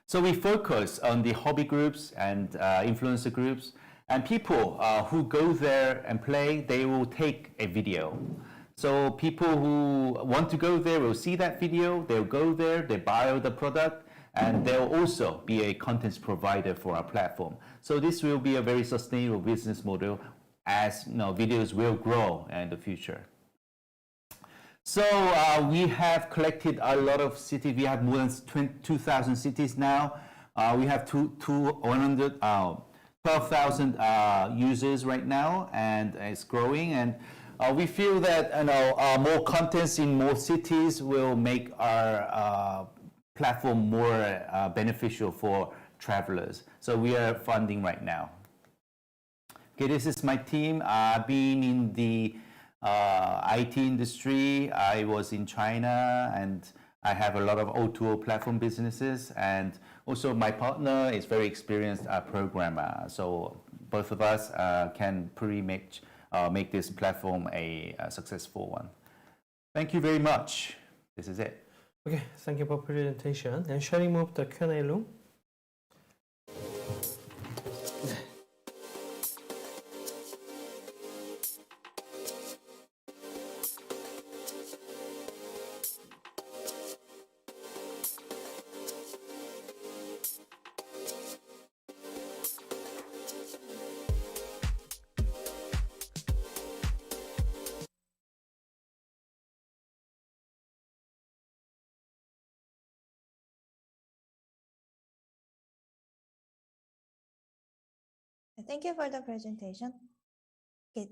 So we focus on the hobby groups and influencer groups, and people who go there and play, they will take a video. So people who want to go there will see that video, they'll go there, they buy the product, and they'll also be a content provider for our platform. So this will be a very sustainable business model as videos will grow in the future. So we have collected a lot of cities. We have more than 2,000 cities now. We have 12,000 users right now, and it's growing. And we feel that more contents in more cities will make our platform more beneficial for travelers. So we are funding right now. Okay, this is my team. I've been in the IT industry. I was in China, and I have a lot of O2O platform businesses, and also my partner is very experienced programmer. So both of us can pretty much make this platform a successful one. Thank you very much. This is it. Okay, thank you for presentation. And shall we move the Q&A room? Thank you for the presentation. Okay,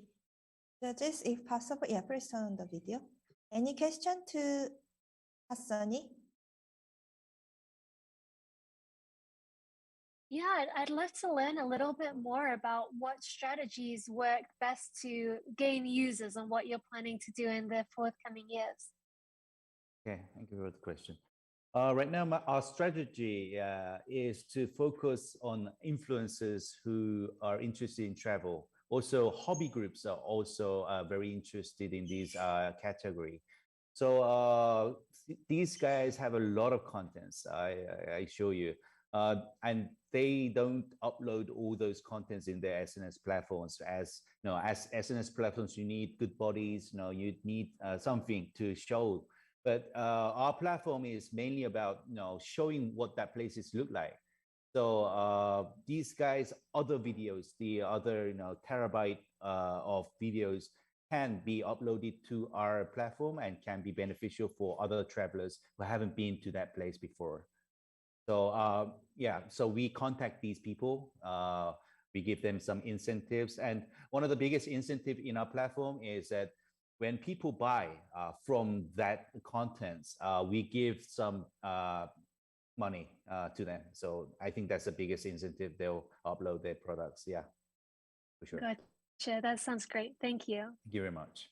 judges, if possible, yeah, please turn on the video. Any question to Hotsunny? Yeah, I'd love to learn a little bit more about what strategies work best to gain users and what you're planning to do in the forthcoming years. Okay, thank you for the question. Right now, our strategy is to focus on influencers who are interested in travel. Also, hobby groups are also very interested in this category. So these guys have a lot of contents, I show you. And they don't upload all those contents in their SNS platforms. As SNS platforms, you need good bodies, you need something to show. But our platform is mainly about showing what that places look like. So these guys, other videos, the other terabyte of videos can be uploaded to our platform and can be beneficial for other travelers who haven't been to that place before. So yeah, so we contact these people. We give them some incentives, and one of the biggest incentive in our platform is that when people buy from that contents, we give some money to them. So I think that's the biggest incentive. They'll upload their products. Yeah, for sure. Gotcha. That sounds great. Thank you. Thank you very much.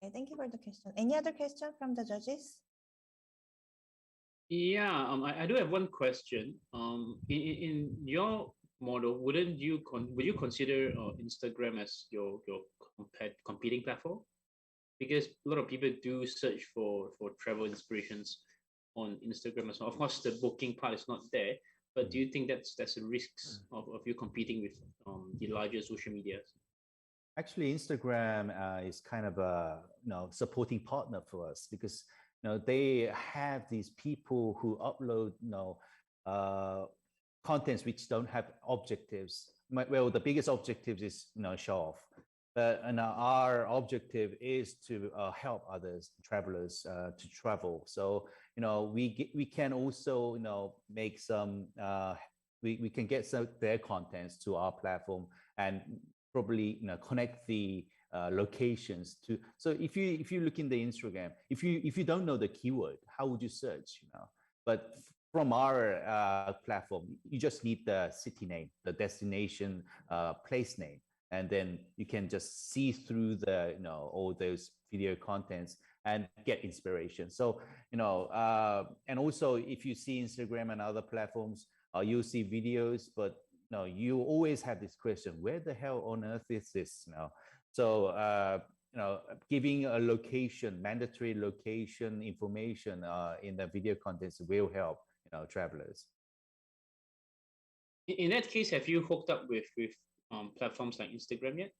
Okay, thank you for the question. Any other question from the judges? Yeah, I do have one question. In your model, would you consider Instagram as your competing platform? Because a lot of people do search for travel inspirations on Instagram as well. Of course, the booking part is not there, but do you think that's a risk of you competing with the larger social medias? Actually, Instagram is kind of a supporting partner for us, because they have these people who upload contents which don't have objectives. Well, the biggest objective is show off. But our objective is to help others, travelers, to travel. So we can also make some we can get some their contents to our platform and probably connect the locations to. So if you look in the Instagram, if you don't know the keyword, how would you search? But from our platform, you just need the city name, the destination, place name. and then you can just see through the all those video contents and get inspiration. So and also if you see Instagram and other platforms, you'll see videos, but you always have this question: where the hell on earth is this? So giving a location, mandatory location information in the video contents will help travelers. In that case, have you hooked up with platforms like Instagram yet?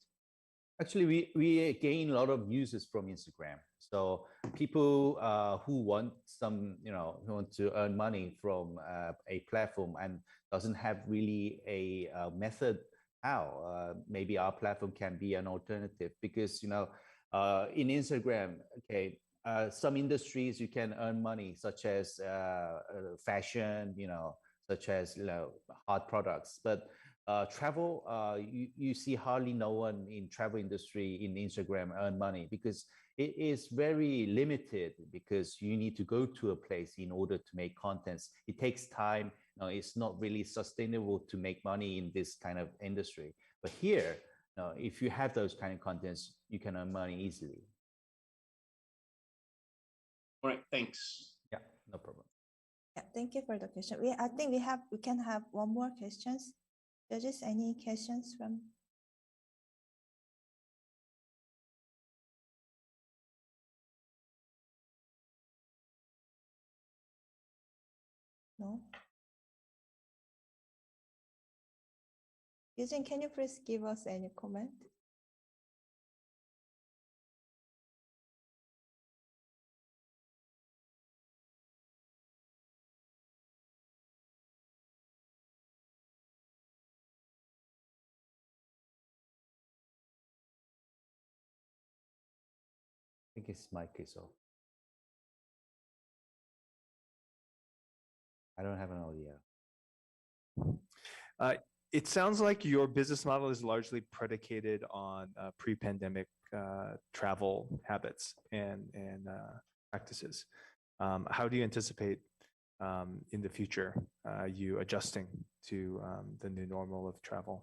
Actually, we gain a lot of users from Instagram. So people who want some, who want to earn money from a platform and doesn't have really a method how, maybe our platform can be an alternative, because in Instagram, okay, some industries you can earn money, such as fashion, such as hard products, but travel, you see hardly no one in travel industry in Instagram earn money, because it is very limited, because you need to go to a place in order to make contents. It takes time. It's not really sustainable to make money in this kind of industry. But here, if you have those kind of contents, you can earn money easily. All right, thanks. Yeah, no problem. Yeah, thank you for the question. I think we can have one more questions. Judges, any questions from? No. Eugene, can you please give us any comment? I think his mic is off. I don't have an audio. It sounds like your business model is largely predicated on pre-pandemic travel habits and practices. How do you anticipate in the future you adjusting to the new normal of travel?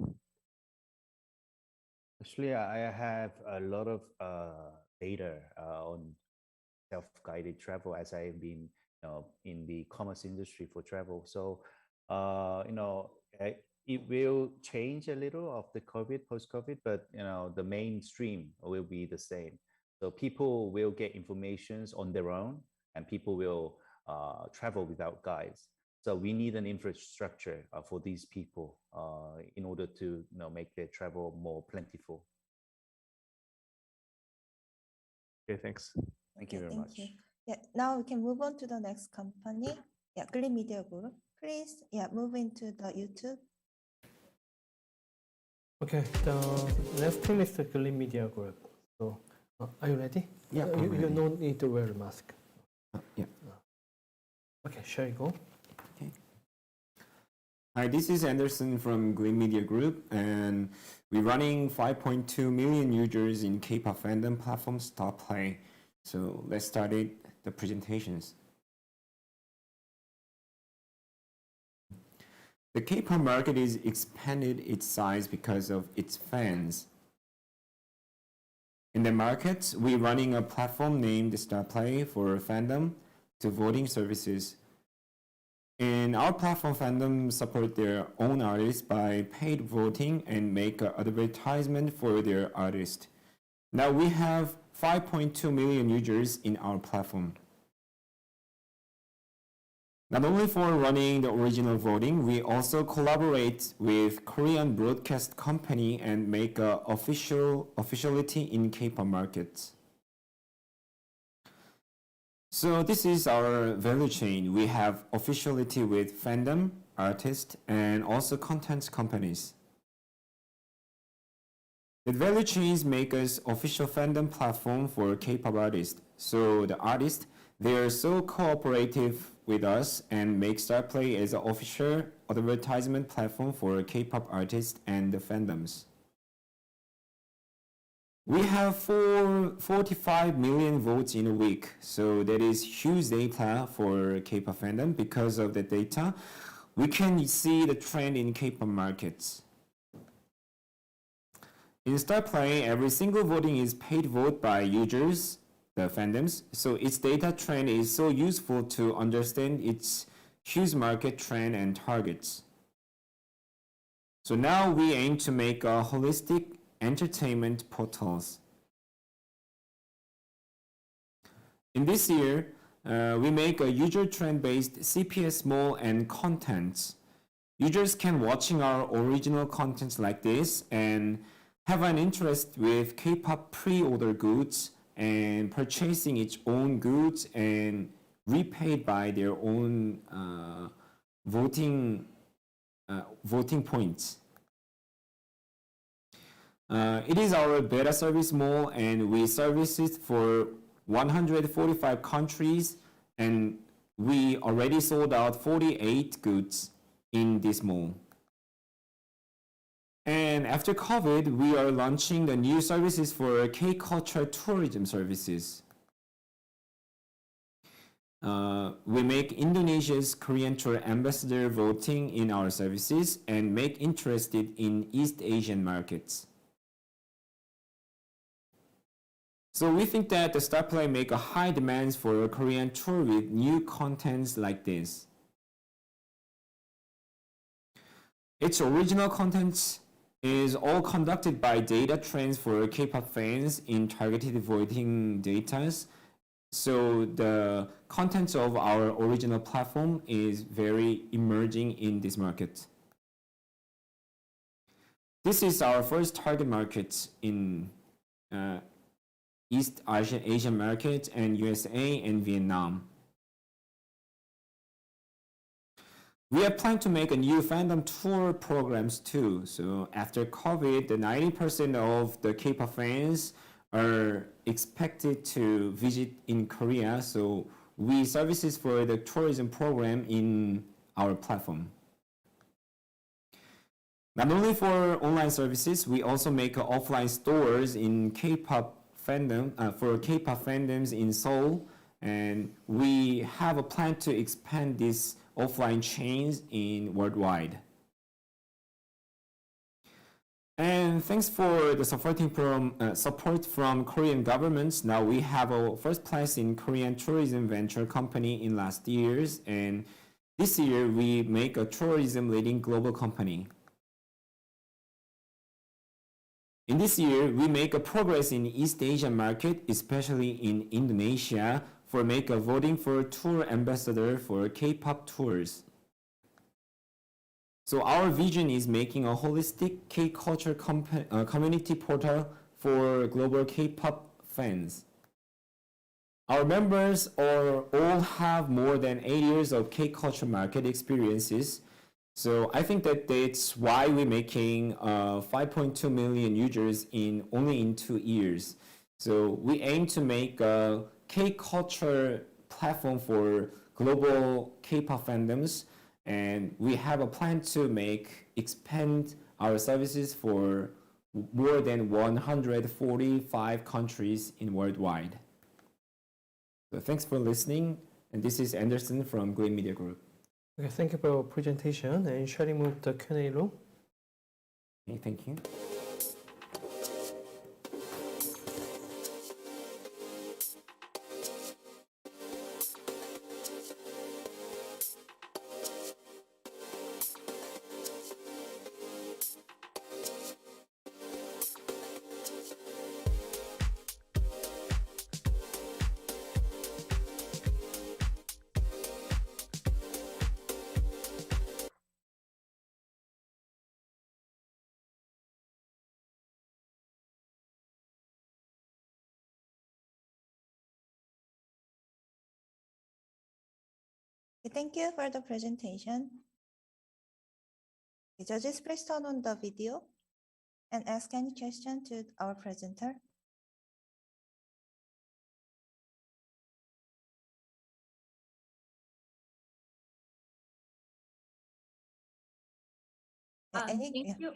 Actually, I have a lot of data on self-guided travel, as I've been in the commerce industry for travel. So it will change a little after COVID, post-COVID, but the mainstream will be the same. So people will get informations on their own, and people will travel without guides. So we need an infrastructure for these people in order to make their travel more plentiful. Okay, thanks. Thank you very much. You. Yeah, now we can move on to the next company. Yeah, Gleammedia Group. Please, move into the YouTube. Okay, the next team is the Gleammedia Group. So, are you ready? Yeah, you no need to wear a mask. Yeah. Okay, shall we go? Okay. Hi, this is Anderson from Gleammedia Group, and we're running 5.2 million users in K-pop fandom platform Travelai. So let's start the presentations. The K-pop market is expanded its size because of its fans. In the market, we're running a platform named Travelai for fandom to voting services. In our platform, fandom support their own artists by paid voting and make an advertisement for their artist. Now we have 5.2 million users in our platform. Not only for running the original voting, we also collaborate with Korean broadcast company and make a officiality in K-pop markets. So this is our value chain. We have officiality with fandom, artists, and also content companies. The value chains make us official fandom platform for K-pop artists. So the artists, they are so cooperative with us and make Travelai as an official advertisement platform for K-pop artists and the fandoms. We have 45 million votes in a week, so that is huge data for K-pop fandom. Because of the data, we can see the trend in K-pop markets. In StarPlay, every single voting is paid vote by users, the fandoms, so its data trend is so useful to understand its huge market trend and targets. So now we aim to make a holistic entertainment portals. In this year, we make a user trend-based CPS mall and contents. Users can watching our original contents like this and have an interest with K-pop pre-order goods and purchasing its own goods and repaid by their own voting points. It is our beta service mall, and we service it for 145 countries, and we already sold out 48 goods in this mall. And after COVID, we are launching the new services for K-culture tourism services. We make Indonesia's Korean tour ambassador voting in our services and make interested in East Asian markets. So we think that the StarPlay make a high demands for a Korean tour with new contents like this. Its original contents is all conducted by data trends for K-pop fans in targeted voting data. So the contents of our original platform is very emerging in this market. This is our first target market in East Asian market and USA and Vietnam. We are planning to make a new fandom tour programs too. So after COVID, the 90% of the K-pop fans are expected to visit in Korea. So we services for the tourism program in our platform. Not only for online services, we also make offline stores in K-pop fandom for K-pop fandoms in Seoul, and we have a plan to expand these offline chains in worldwide. And thanks for the support from Korean governments. Now we have a first place in Korean tourism venture company in last years, and this year we make a tourism leading global company. In this year, we make a progress in East Asian market, especially in Indonesia, for make a voting for tour ambassador for K-pop tours. So our vision is making a holistic K-culture community portal for global K-pop fans. Our members all have more than 8 years of K-culture market experiences. So I think that that's why we're making 5.2 million users only in 2 years. So we aim to make a K-culture platform for global K-pop fandoms, and we have a plan to expand our services for more than 145 countries in worldwide. So thanks for listening, and this is Anderson from Gleammedia Group. Okay, thank you for your presentation, and shall we move to Q&A room? Okay, thank you. Thank you for the presentation. The judges, please turn on the video and ask any question to our presenter. Thank you.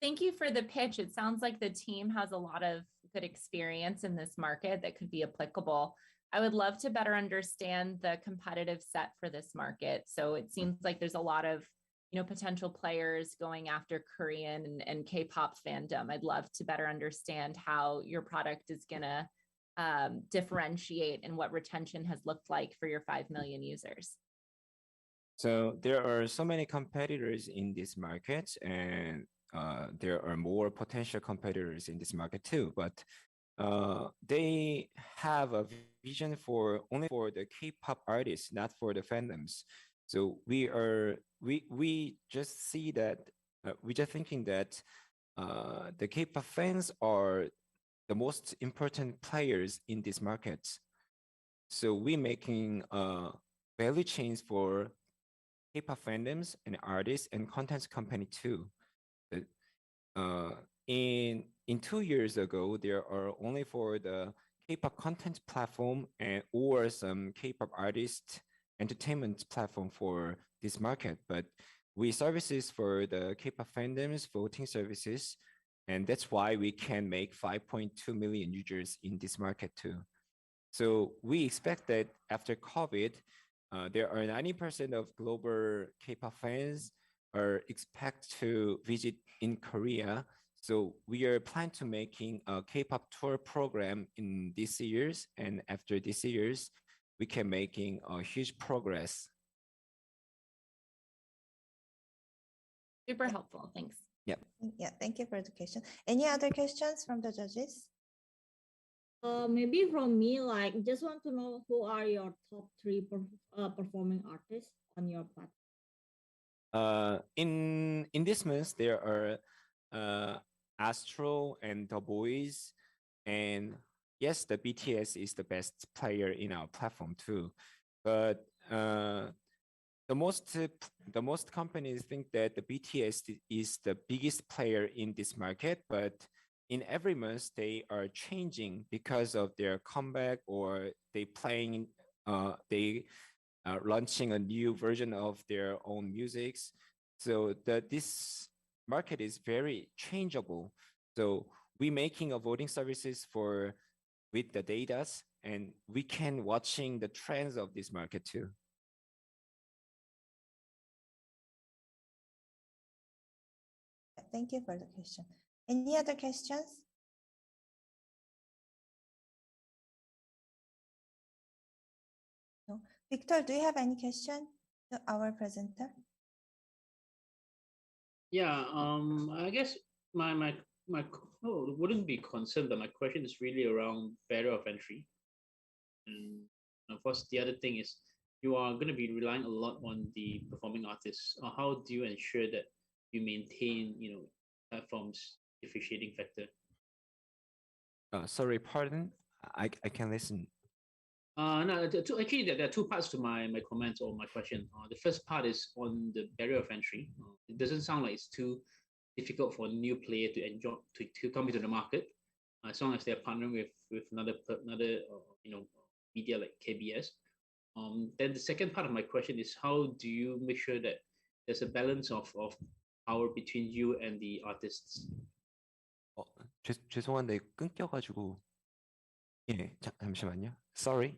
Thank you for the pitch. It sounds like the team has a lot of good experience in this market that could be applicable. I would love to better understand the competitive set for this market. So it seems like there's a lot of potential players going after Korean and K-pop fandom. I'd love to better understand how your product is going to differentiate and what retention has looked like for your 5 million users. So there are so many competitors in this market, and there are more potential competitors in this market too. But they have a vision for only for the K-pop artists, not for the fandoms. So we just see that we just thinking that the K-pop fans are the most important players in this market. So we making value chains for K-pop fandoms and artists and content company too. In 2 years ago, there are only for the K-pop content platform and or some K-pop artist entertainment platform for this market, but we services for the K-pop fandoms voting services, and that's why we can make 5.2 million users in this market too. So we expect that after COVID, there are 90% of global K-pop fans are expect to visit in Korea. So we are planning to making a K-pop tour program in this years, and after this years, we can making a huge progress. Super helpful. Thanks. Yep. Yeah, thank you for the question. Any other questions from the judges? Maybe from me, like, just want to know who are your top 3 performing artists on your platform? In this month, there are Astro and The Boys, and yes, the BTS is the best player in our platform too. But the most companies think that the BTS is the biggest player in this market, but in every month they are changing because of their comeback, or they launching a new version of their own musics. So this market is very changeable. So we making a voting services with the data, and we can watching the trends of this market too. Thank you for the question. Any other questions? No. Victor, do you have any question to our presenter? Yeah, I guess my it wouldn't be concerned, but my question is really around barrier of entry. And of course, the other thing is you are going to be relying a lot on the performing artists. How do you ensure that you maintain, platforms differentiating factor? Sorry, pardon. I can listen. No, actually, there are 2 parts to my comment or my question. The first part is on the barrier of entry. It doesn't sound like it's too difficult for a new player to come into the market, as long as they're partnering with another media like KBS. Then the second part of my question is, how do you make sure that there's a balance of power between you and the artists? 죄송한데 끊겨가지고. 예, 잠시만요. Sorry.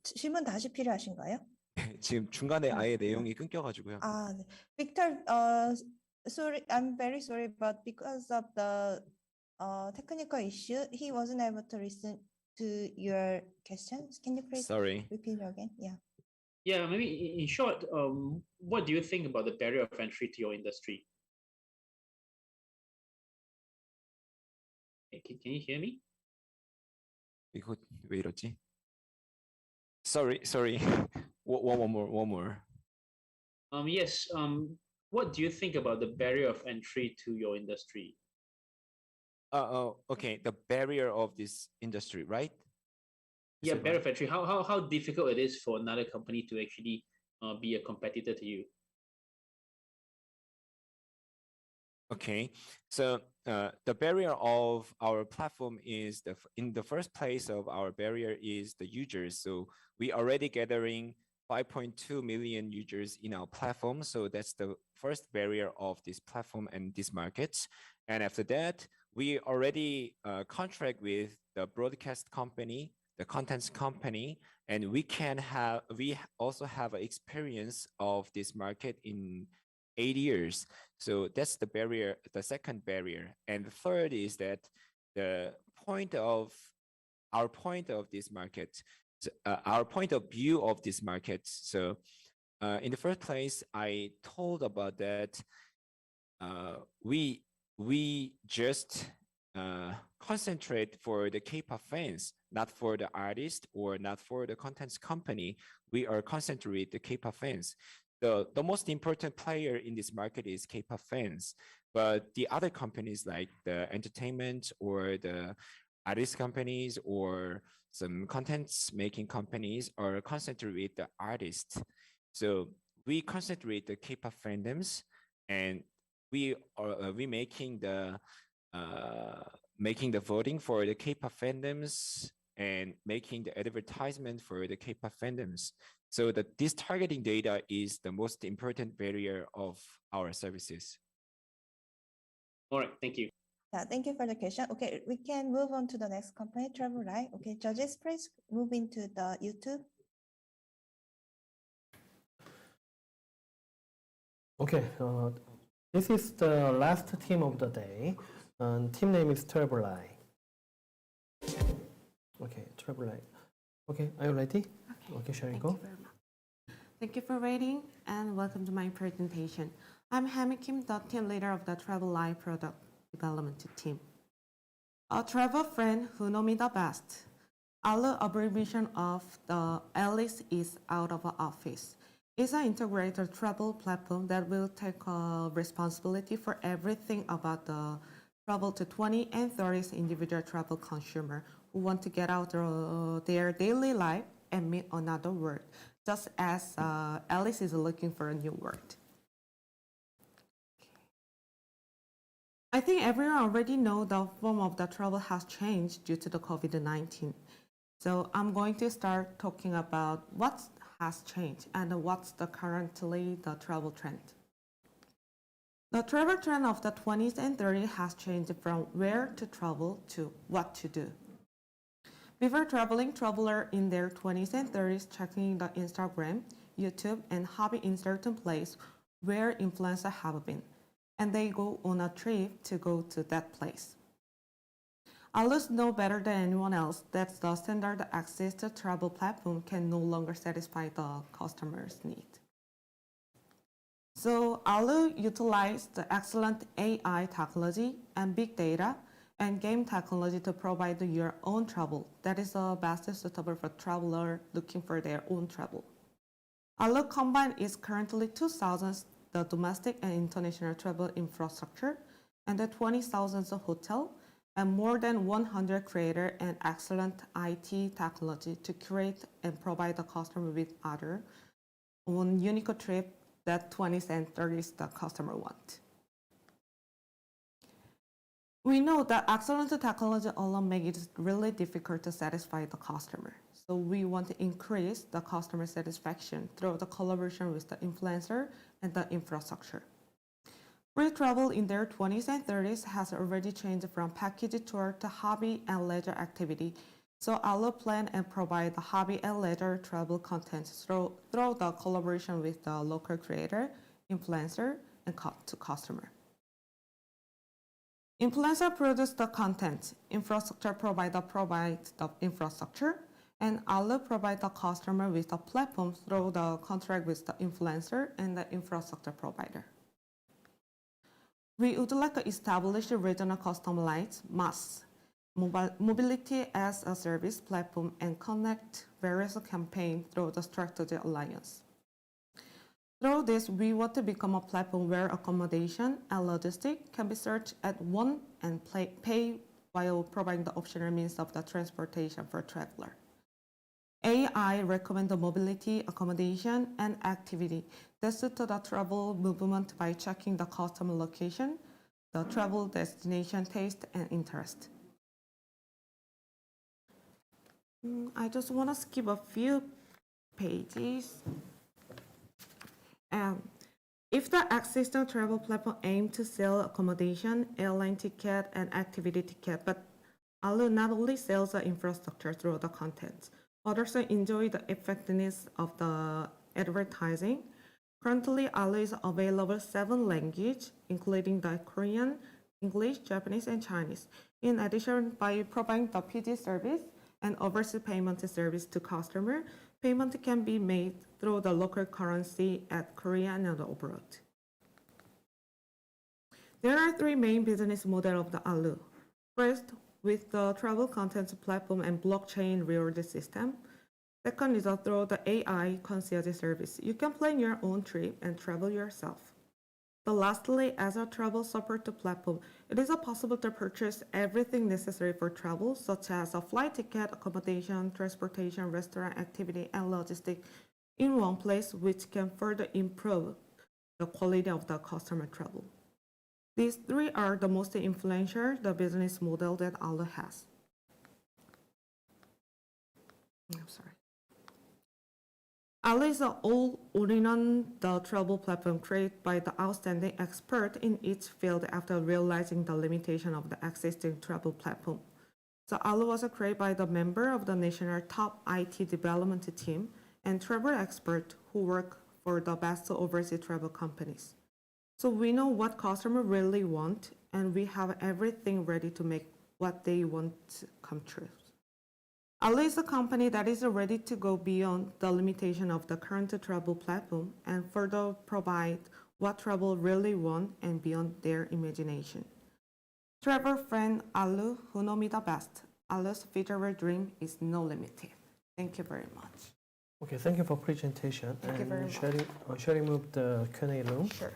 질문 다시 필요하신가요? 지금 중간에 아예 내용이 끊겨가지고요. 네. Victor, sorry, I'm very sorry, but because of the technical issue, he wasn't able to listen to your questions. Can you please repeat it again? Yeah. Yeah, maybe in short, what do you think about the barrier of entry to your industry? Can you hear me? 이거 왜 이러지? Sorry. One more. Yes. What do you think about the barrier of entry to your industry? Okay, the barrier of this industry, right? Yeah, barrier of entry. How difficult it is for another company to actually be a competitor to you? Okay, so the barrier of our platform is in the first place of our barrier is the users. So we already gathering 5.2 million users in our platform. So that's the first barrier of this platform and this market. And after that, we already contract with the broadcast company, the contents company, and we also have an experience of this market in 8 years. So that's the barrier, the second barrier. And the third is that our point of this market, our point of view of this market. So in the first place, I told about that we just concentrate for the K-pop fans, not for the artist or not for the contents company. We are concentrate the K-pop fans. The most important player in this market is K-pop fans, but the other companies like the entertainment or the artist companies or some contents making companies are concentrated with the artists. So we concentrate the K-pop fandoms, and we making the voting for the K-pop fandoms and making the advertisement for the K-pop fandoms. So this targeting data is the most important barrier of our services. All right, thank you. Yeah, thank you for the question. Okay, we can move on to the next company, Travelai. Okay, judges, please move into the YouTube. Okay, this is the last team of the day. Team name is Travelai. Okay, Travelai. Okay, are you ready? Okay, shall we go? Thank you for waiting and welcome to my presentation. I'm Hami Kim, the team leader of the Travelai product development team. A travel friend who know me the best. Our abbreviation of the Alice is out of office. It's an integrated travel platform that will take responsibility for everything about the travel to 20 and 30s individual travel consumer who want to get out their daily life and meet another world, just as Alice is looking for a new world. I think everyone already know the form of the travel has changed due to the COVID-19. So I'm going to start talking about what has changed and what's currently the travel trend. The travel trend of the 20s and 30s has changed from where to travel to what to do. Before traveling, travelers in their 20s and 30s checking the Instagram, YouTube, and hobby in certain place where influencers have been, and they go on a trip to go to that place. Others know better than anyone else that the standard access to travel platform can no longer satisfy the customer's need. So Alu utilized the excellent AI technology and big data and game technology to provide your own travel that is the best suitable for traveler looking for their own travel. Alu combined is currently 2,000 the domestic and international travel infrastructure and the 20,000 hotel and more than 100 creator and excellent IT technology to create and provide the customer with other on unique trip that 20s and 30s the customer want. We know that excellent technology alone makes it really difficult to satisfy the customer. So we want to increase the customer satisfaction through the collaboration with the influencer and the infrastructure. Free travel in their 20s and 30s has already changed from package tour to hobby and leisure activity. So I'll plan and provide the hobby and leisure travel content through the collaboration with the local creator, influencer, and to customer. Influencer produce the content, infrastructure provider provides the infrastructure, and I'll provide the customer with a platform through the contract with the influencer and the infrastructure provider. We would like to establish a regional customized MaaS, mobility as a service platform, and connect various campaigns through the strategic alliance. Through this, we want to become a platform where accommodation and logistics can be searched at one and pay while providing the optional means of the transportation for traveler. AI recommend the mobility, accommodation, and activity that suit the travel movement by checking the customer location, the travel destination taste and interest. I just want to skip a few pages. If the existing travel platform aim to sell accommodation, airline ticket, and activity ticket, but Aloo not only sells the infrastructure through the content, but also enjoy the effectiveness of the advertising. Currently, Aloo is available 7 languages, including the Korean, English, Japanese, and Chinese. In addition, by providing the PG service and overseas payment service to customer, payment can be made through the local currency at Korea and abroad. There are 3 main business models of the Aloo. First, with the travel content platform and blockchain reward system. Second is through the AI concierge service. You can plan your own trip and travel yourself. So lastly, as a travel support platform, it is possible to purchase everything necessary for travel, such as a flight ticket, accommodation, transportation, restaurant activity, and logistics in one place, which can further improve the quality of the customer travel. These 3 are the most influential the business model that Aloo has. I'm sorry. Aloo is an all-in-one travel platform created by the outstanding expert in each field after realizing the limitation of the existing travel platform. So Aloo was created by the member of the national top IT development team and travel expert who work for the best overseas travel companies. So we know what customers really want, and we have everything ready to make what they want come true. Aloo is a company that is ready to go beyond the limitation of the current travel platform and further provide what travel really want and beyond their imagination. Travel friend Aloo, who know me the best, Aloo's future dream is no limited. Thank you very much. Okay, thank you for presentation. Thank you very much. Shall we move the Q&A room? Sure.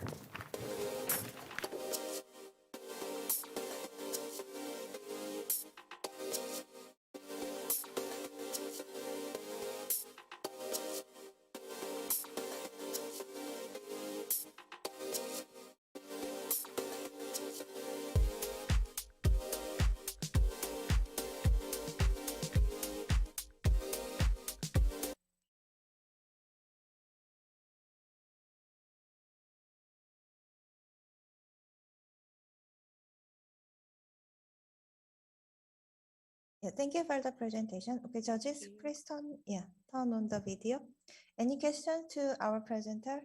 Yeah, thank you for the presentation. Okay, judges, please turn on the video. Any question to our presenter?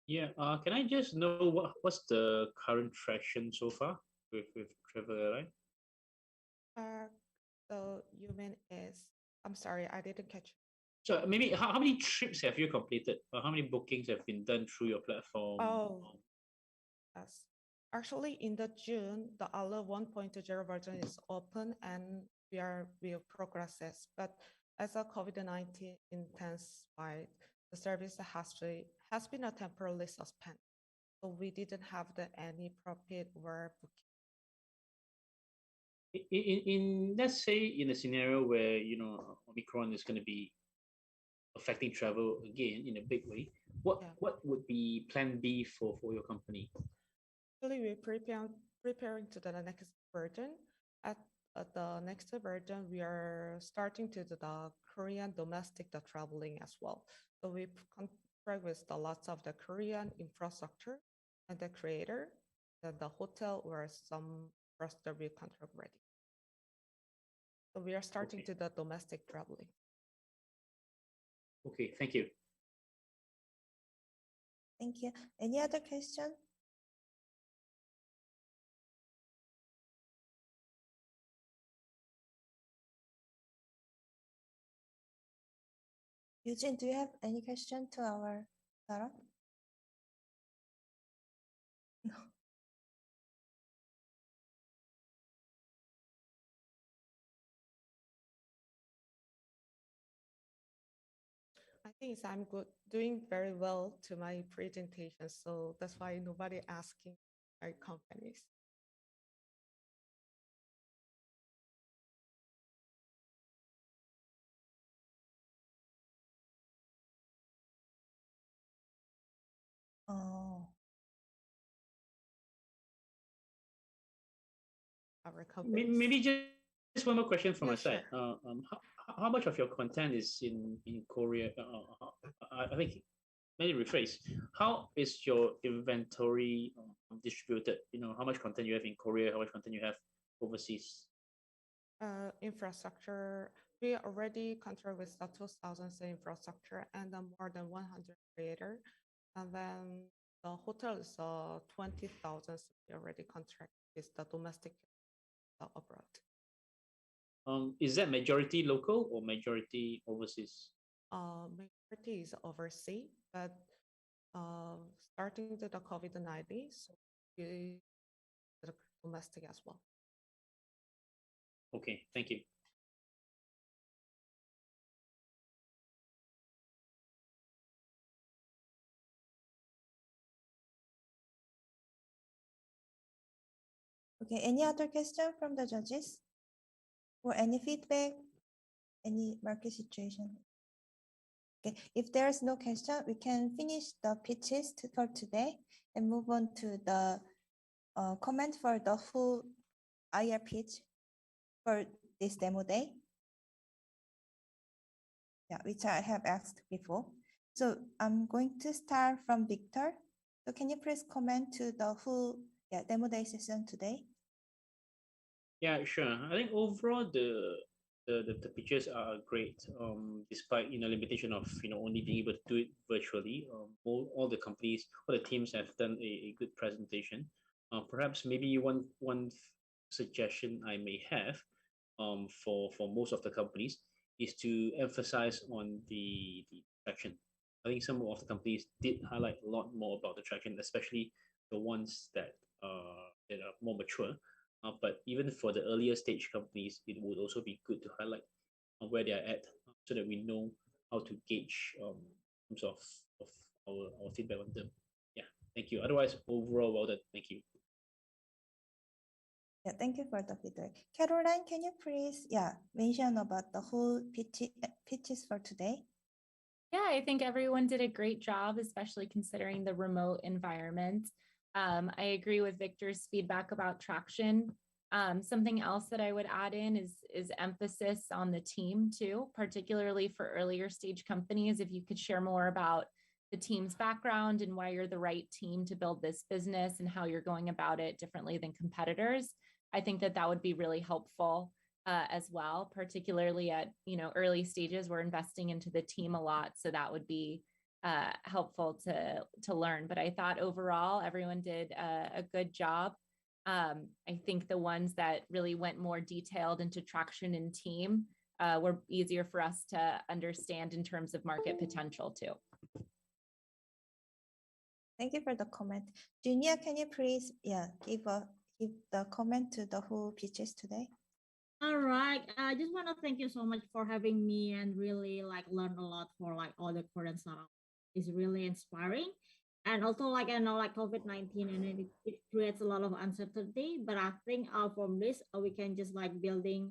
Yeah, can I just know what's the current traction so far with Travelai? So you mean I'm sorry, I didn't catch. So maybe how many trips have you completed? Or how many bookings have been done through your platform? Oh, yes. Actually, in the June, the Aloo 1.0 version is open and will progresses. But as a COVID-19 intensified, the service has been temporarily suspended. So we didn't have any profit or booking. In let's say in a scenario where Omicron is going to be affecting travel again in a big way, what would be plan B for your company? Actually, we're preparing to the next version. At the next version, we are starting to do the Korean domestic traveling as well. So we contract with lots of the Korean infrastructure and the creator, the hotel or some rest of the contract ready. So we are starting to the domestic traveling. Okay, thank you. Thank you. Any other question? Eugene, do you have any question to our Sarah? No. I think I'm doing very well to my presentation, so that's why nobody asking our companies. Oh, our companies. Maybe just one more question from Yeah, my side. sure. How much of your content is in Korea? I think maybe rephrase. How is your inventory distributed? You know, how much content you have in Korea? How much content you have overseas? Infrastructure, we already contract with the 2,000 infrastructure and more than 100 creator. And then the hotel is 20,000 we already contract with the domestic abroad. Is that majority local or majority overseas? Majority is overseas, but starting to the COVID-19, so we the domestic as well. Okay, thank you. Okay, any other question from the judges? Or any feedback? Any market situation? Okay, if there's no question, we can finish the pitches for today and move on to the comment for the full IR pitch for this demo day. Yeah, which I have asked before. So I'm going to start from Victor. So can you please comment to the full demo day session today? Yeah, sure. I think overall the pictures are great. Despite limitation of only being able to do it virtually. All the companies, all the teams have done a good presentation. Perhaps maybe one suggestion I may have for most of the companies is to emphasize on the traction. I think some of the companies did highlight a lot more about the traction, especially the ones that are more mature. But even for the earlier stage companies, it would also be good to highlight where they are at so that we know how to gauge in terms of our feedback on them. Yeah, thank you. Otherwise, overall, well done. Thank you. Yeah, thank you for the feedback. Caroline, can you please mention about the whole pitches for today? Yeah, I think everyone did a great job, especially considering the remote environment. I agree with Victor's feedback about traction. Something else that I would add in is emphasis on the team too, particularly for earlier stage companies. If you could share more about the team's background and why you're the right team to build this business and how you're going about it differently than competitors, I think that would be really helpful as well, particularly at early stages. We're investing into the team a lot, so that would be helpful to learn. But I thought overall everyone did a good job. I think the ones that really went more detailed into traction and team were easier for us to understand in terms of market potential too. Thank you for the comment. Junia, can you please give the comment to the whole pitches today? All right. I just want to thank you so much for having me and really learn a lot for all the Korean startups. It's really inspiring. And also I know COVID-19 and it creates a lot of uncertainty, but I think from this we can just building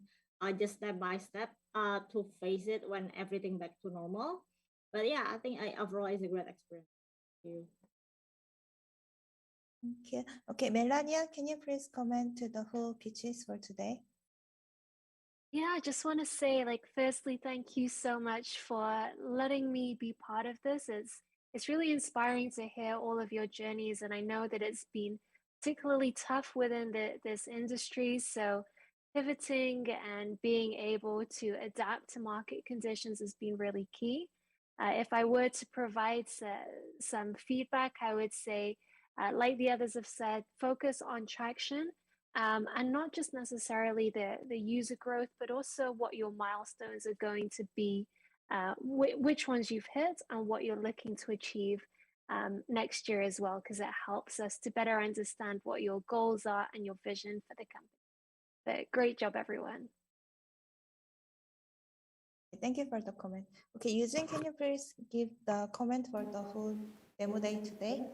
just step by step to face it when everything back to normal. But yeah, I think overall it's a great experience. Thank you. Okay, Melania, can you please comment to the whole pitches for today? Yeah, I just want to say, firstly, thank you so much for letting me be part of this. It's really inspiring to hear all of your journeys, and I know that it's been particularly tough within this industry. So pivoting and being able to adapt to market conditions has been really key. If I were to provide some feedback, I would say, like the others have said, focus on traction. And not just necessarily the user growth, but also what your milestones are going to be, which ones you've hit and what you're looking to achieve next year as well, because it helps us to better understand what your goals are and your vision for the company. But great job, everyone. Thank you for the comment. Okay, Eugene, can you please give the comment for the whole demo day today?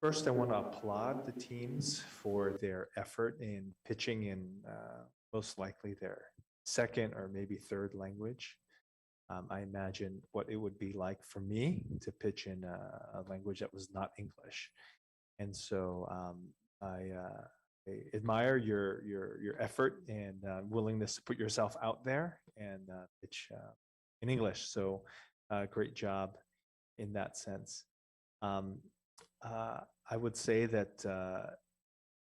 First, I want to applaud the teams for their effort in pitching in most likely their second or maybe third language. I imagine what it would be like for me to pitch in a language that was not English. And so I admire your effort and willingness to put yourself out there and pitch in English. So great job in that sense. I would say that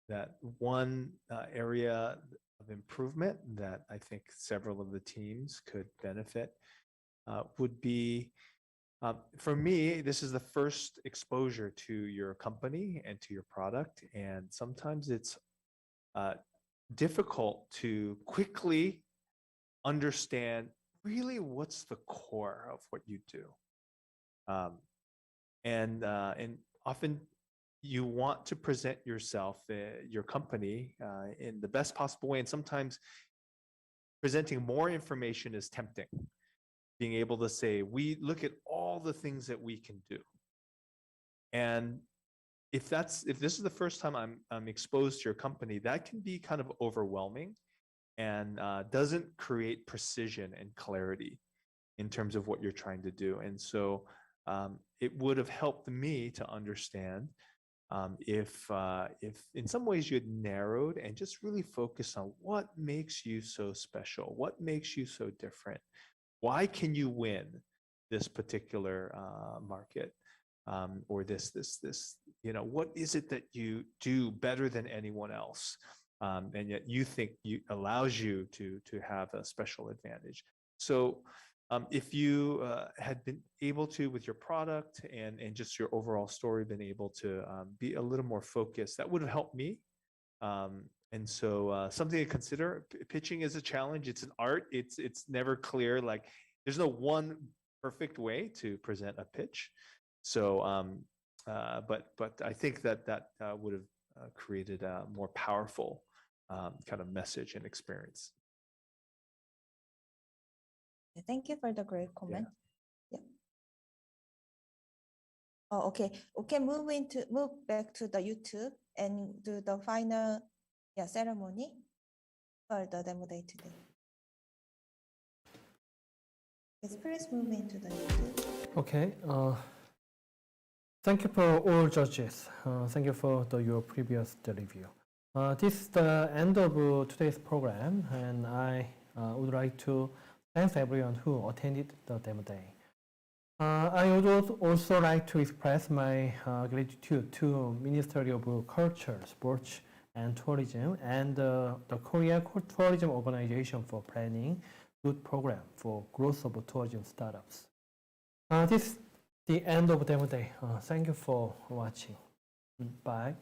that one area of improvement that I think several of the teams could benefit would be, for me, this is the first exposure to your company and to your product, and sometimes it's difficult to quickly understand really what's the core of what you do. And often you want to present yourself, your company, in the best possible way. And sometimes presenting more information is tempting. Being able to say, we look at all the things that we can do. And if this is the first time I'm exposed to your company, that can be kind of overwhelming and doesn't create precision and clarity in terms of what you're trying to do. And so it would have helped me to understand if in some ways you had narrowed and just really focused on what makes you so special, what makes you so different, why can you win this particular market, or this, what is it that you do better than anyone else, and yet you think allows you to have a special advantage. So if you had been able to, with your product and just your overall story, been able to be a little more focused, that would have helped me. And so something to consider. Pitching is a challenge. It's an art. It's never clear. Like there's no one perfect way to present a pitch. So, but I think that would have created a more powerful kind of message and experience. Thank you for the great comment. Yeah. Oh, okay. Okay, move back to the YouTube and do the final ceremony for the demo day today. Yes, please move into the YouTube. Okay. Thank you for all judges. Thank you for your previous review. This is the end of today's program, and I would like to thank everyone who attended the demo day. I would also like to express my gratitude to Ministry of Culture, Sports and Tourism and the Korea Tourism Organization for planning good program for growth of tourism startups. This is the end of demo day. Thank you for watching. Bye.